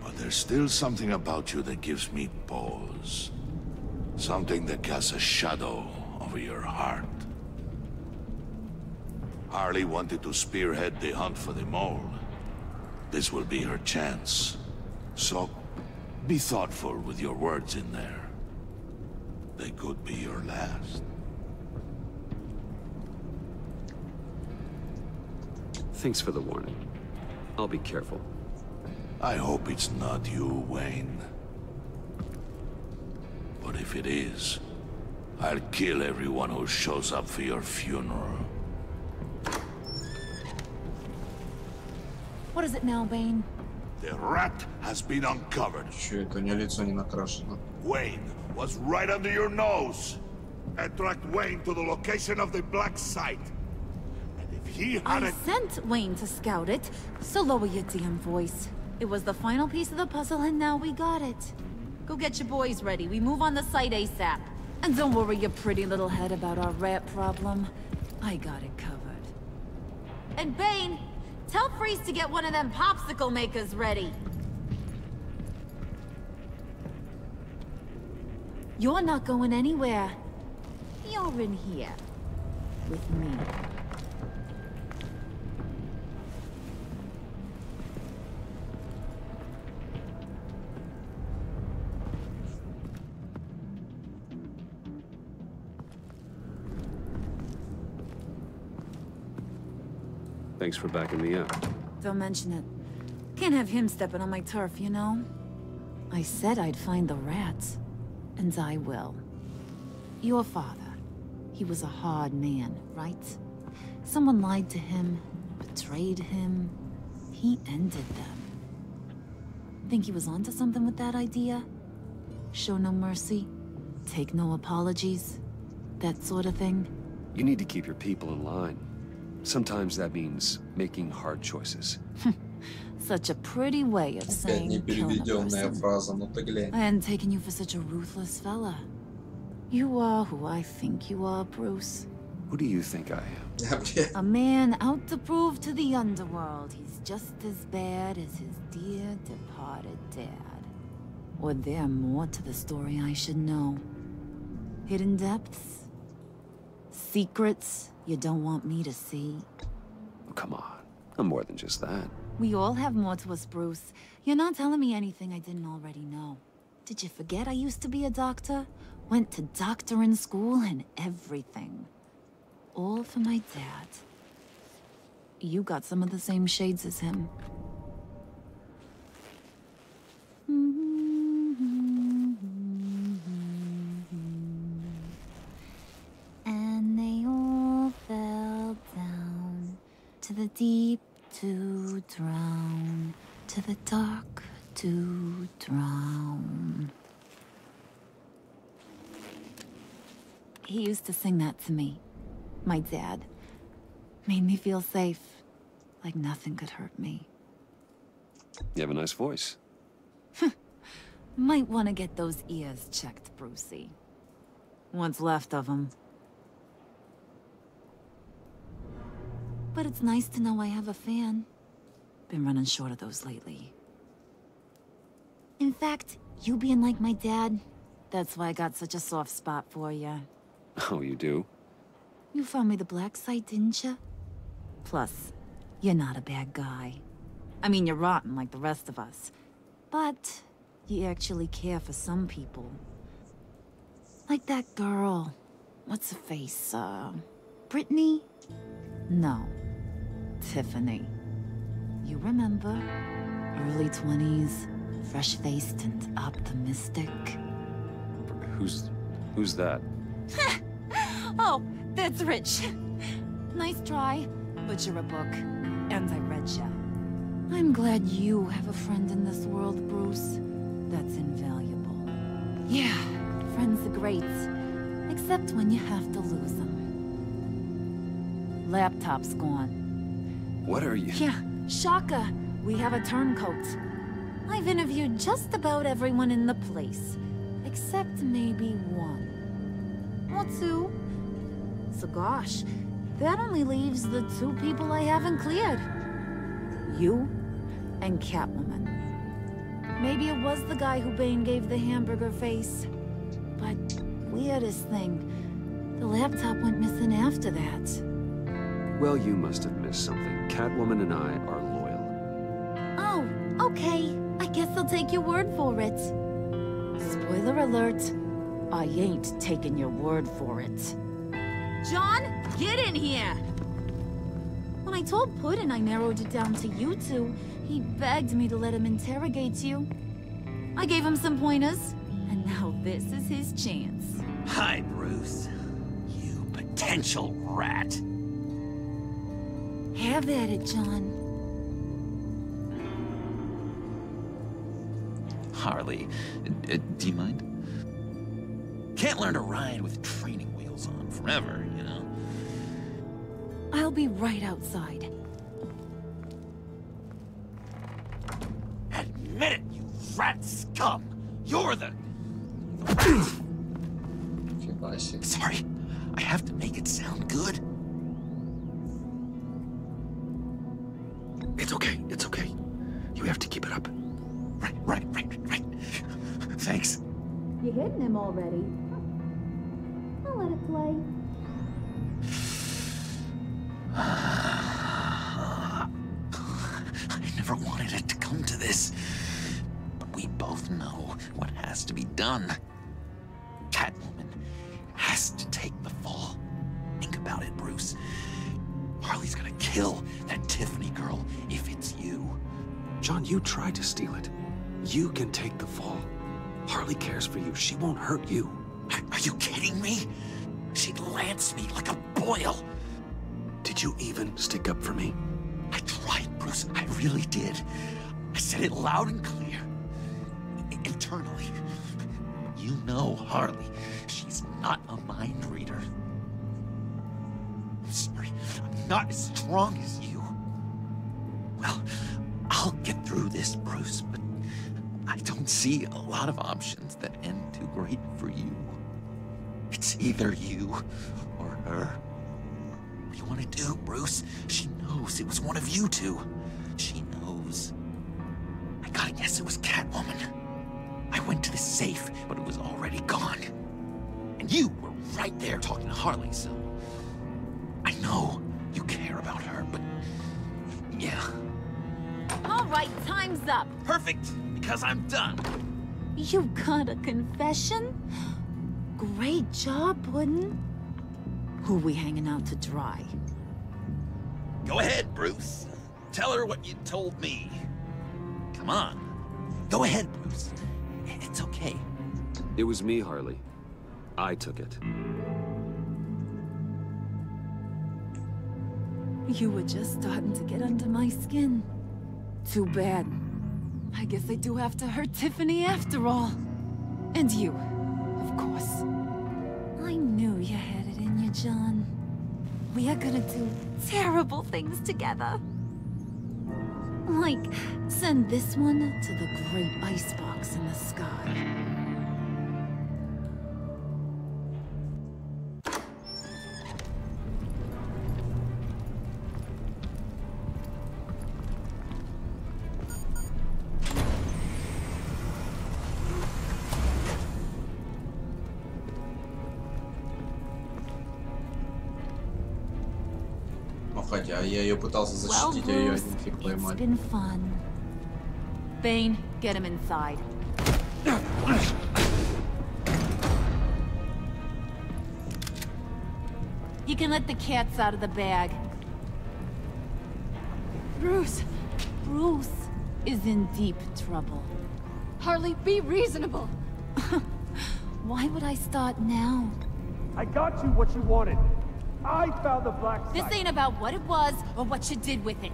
But there's still something about you that gives me pause. Something that casts a shadow over your heart. Harley wanted to spearhead the hunt for the mole. This will be her chance. So, be thoughtful with your words in there. They could be your last. Thanks for the warning. I'll be careful. I hope it's not you, Wayne. But if it is, I'll kill everyone who shows up for your funeral. What is it now, Bane? The rat has been uncovered. Чё это, у неё лицо не накрашено? Wayne was right under your nose. I tracked Wayne to the location of the black site. And if he had I sent Wayne to scout it, so lower your damn voice. It was the final piece of the puzzle, and now we got it. Go get your boys ready. We move on the site ASAP. And don't worry your pretty little head about our rat problem. I got it covered. And Bane, tell Freeze to get one of them popsicle makers ready. You're not going anywhere. You're in here. With me. Thanks for backing me up. Don't mention it. Can't have him stepping on my turf, you know? I said I'd find the rats. And I will. Your father. He He was a hard man, right? Someone lied to him, betrayed him. He ended them. Think he was onto something with that idea? Show no mercy, take no apologies, that sort of thing? You need to keep your people in line. Sometimes that means making hard choices. Such a pretty way of saying Непереведенная фраза, но ты глянь. I hadn't taken you for such a ruthless fella. You are who I think you are, Bruce. Who do you think I am? A man out to prove to the underworld he's just as bad as his dear departed dad. Or there more to the story I should know? Hidden depths? Secrets you don't want me to see? Oh, come on. I'm more than just that. We all have more to us, Bruce. You're not telling me anything I didn't already know. Did you forget I used to be a doctor? Went to doctoring school and everything. All for my dad. You got some of the same shades as him. And they all fell down to the deep to drown, to the dark to drown. He used to sing that to me. My dad. Made me feel safe. Like nothing could hurt me. You have a nice voice. Might want to get those ears checked, Brucey. What's left of them. But it's nice to know I have a fan. Been running short of those lately. In fact, you being like my dad, that's why I got such a soft spot for you. Oh, you do? You found me the black site, didn't you? Plus, you're not a bad guy. I mean, you're rotten like the rest of us. But you actually care for some people. Like that girl. What's her face? Brittany? No. Tiffany. You remember? Early 20s, fresh-faced and optimistic. Who's that? Oh, that's Rich. Nice try, but you're a book, and I read ya. I'm glad you have a friend in this world, Bruce. That's invaluable. Yeah, friends are great, except when you have to lose them. Laptop's gone. What are you? Yeah, shocker. We have a turncoat. I've interviewed just about everyone in the place, except maybe one. Or two. So gosh, that only leaves the two people I haven't cleared. You and Catwoman. Maybe it was the guy who Bane gave the hamburger face. But weirdest thing, the laptop went missing after that. Well, you must have missed something. Catwoman and I are loyal. Oh, okay. I guess I'll take your word for it. Spoiler alert, I ain't taking your word for it. John, get in here! When I told Puddin' I narrowed it down to you two, he begged me to let him interrogate you. I gave him some pointers, and now this is his chance. Hi, Bruce. You potential rat. Have at it, John. Harley, do you mind? Can't learn to ride with training wheels on forever, you know? I'll be right outside. Admit it, you rat scum! You're the... Sorry, I have to make it sound good. It's okay, it's okay. You have to keep it up. Right. Thanks. You're hitting him already. I'll let it play. I never wanted it to come to this. But we both know what has to be done. Catwoman has to take the fall. Think about it, Bruce. Harley's gonna kill that Tiffany girl if it's you. John, you tried to steal it. You can take the fall. Harley cares for you. She won't hurt you. Are you kidding me? she'd lance me like a boil. Did you even stick up for me? I tried, Bruce. I really did. I said it loud and clear. Internally. You know Harley. She's not a mind reader. I'm sorry. I'm not as strong as you. Well, I'll get through this, Bruce, but I don't see a lot of options that end too great for you. It's either you or her. What do you want to do, Bruce? She knows it was one of you two. She knows. I gotta guess it was Catwoman. I went to the safe, but it was already gone. And you were right there talking to Harley, so... I know you care about her, but... yeah. All right, time's up. Perfect, because I'm done. You got a confession? Great job, Puddin'. Who we hanging out to dry? Go ahead, Bruce. Tell her what you told me. Come on. Go ahead, Bruce. It's okay. It was me, Harley. I took it. You were just starting to get under my skin. Too bad. I guess I do have to hurt Tiffany after all. And you, of course. I knew you had it in you, John. We are gonna do terrible things together. Like, send this one to the great icebox in the sky. Хотя я ее пытался защитить, а ее один фиг поймать. It's been fun. Bane, get him inside. You can let the cats out of the bag. Bruce! Bruce is in deep trouble. Harley, be reasonable! Why would I start now? I got you what you wanted. I found the black site. This ain't about what it was or what you did with it.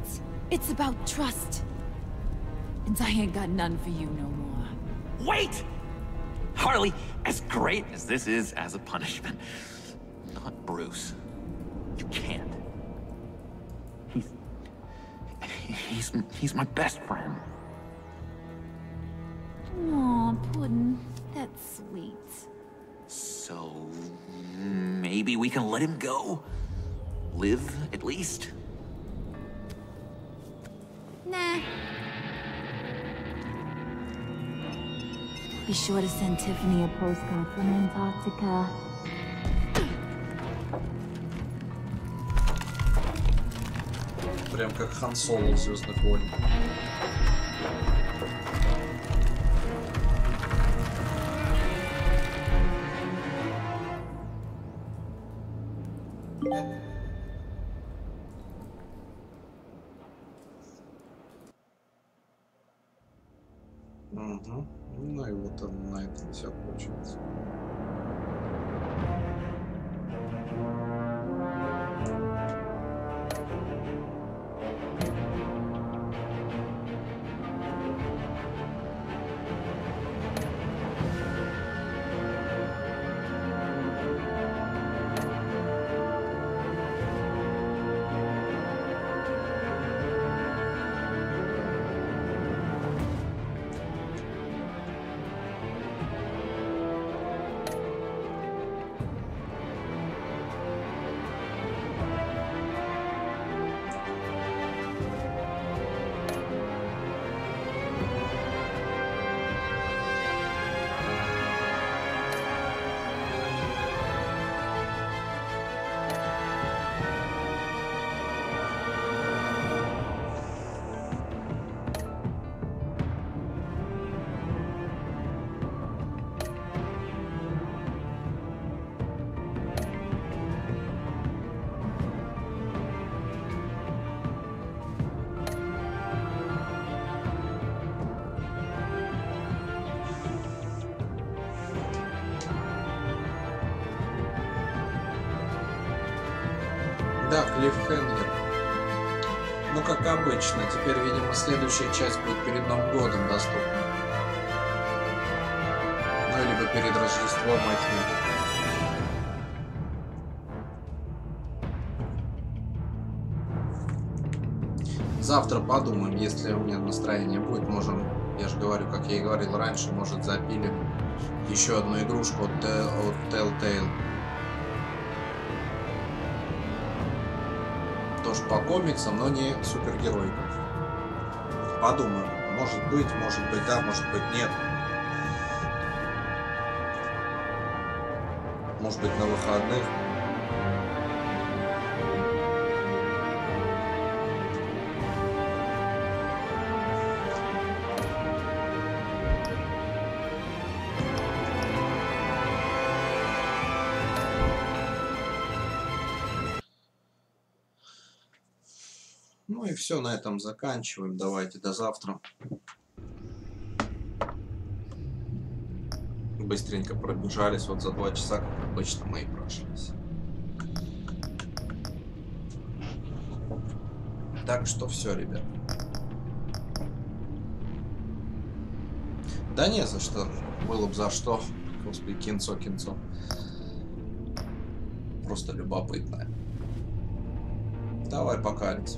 It's about trust. And I ain't got none for you no more. Wait! Harley, as great as this is as a punishment, not Bruce. You can't. He's my best friend. Aw, Puddin', that's sweet. So, maybe we can let him go? Live, at least? Nah. Be sure to send Tiffany a postcard from Antarctica. Прям как Хан Соло в «Звездных войнах». Угу. Ну и вот он на этом все получается. Да, клиффхенгер. Ну, как обычно. Теперь, видимо, следующая часть будет перед Новым годом доступна. Ну, либо перед Рождеством этим. Завтра подумаем, если у меня настроение будет, можем, я же говорю, как я и говорил раньше, может запилим еще одну игрушку от Telltale. Тоже по комиксам, но не супергеройка. Подумаем, может быть да, может быть нет. Может быть на выходных. Ну и все, на этом заканчиваем. Давайте до завтра. Быстренько пробежались, вот за 2 часа, как обычно, мы и прошлись. Так что все, ребят. Да не за что. Было бы за что. Господи, кинцо. Просто любопытное. Давай, пока, Алекс.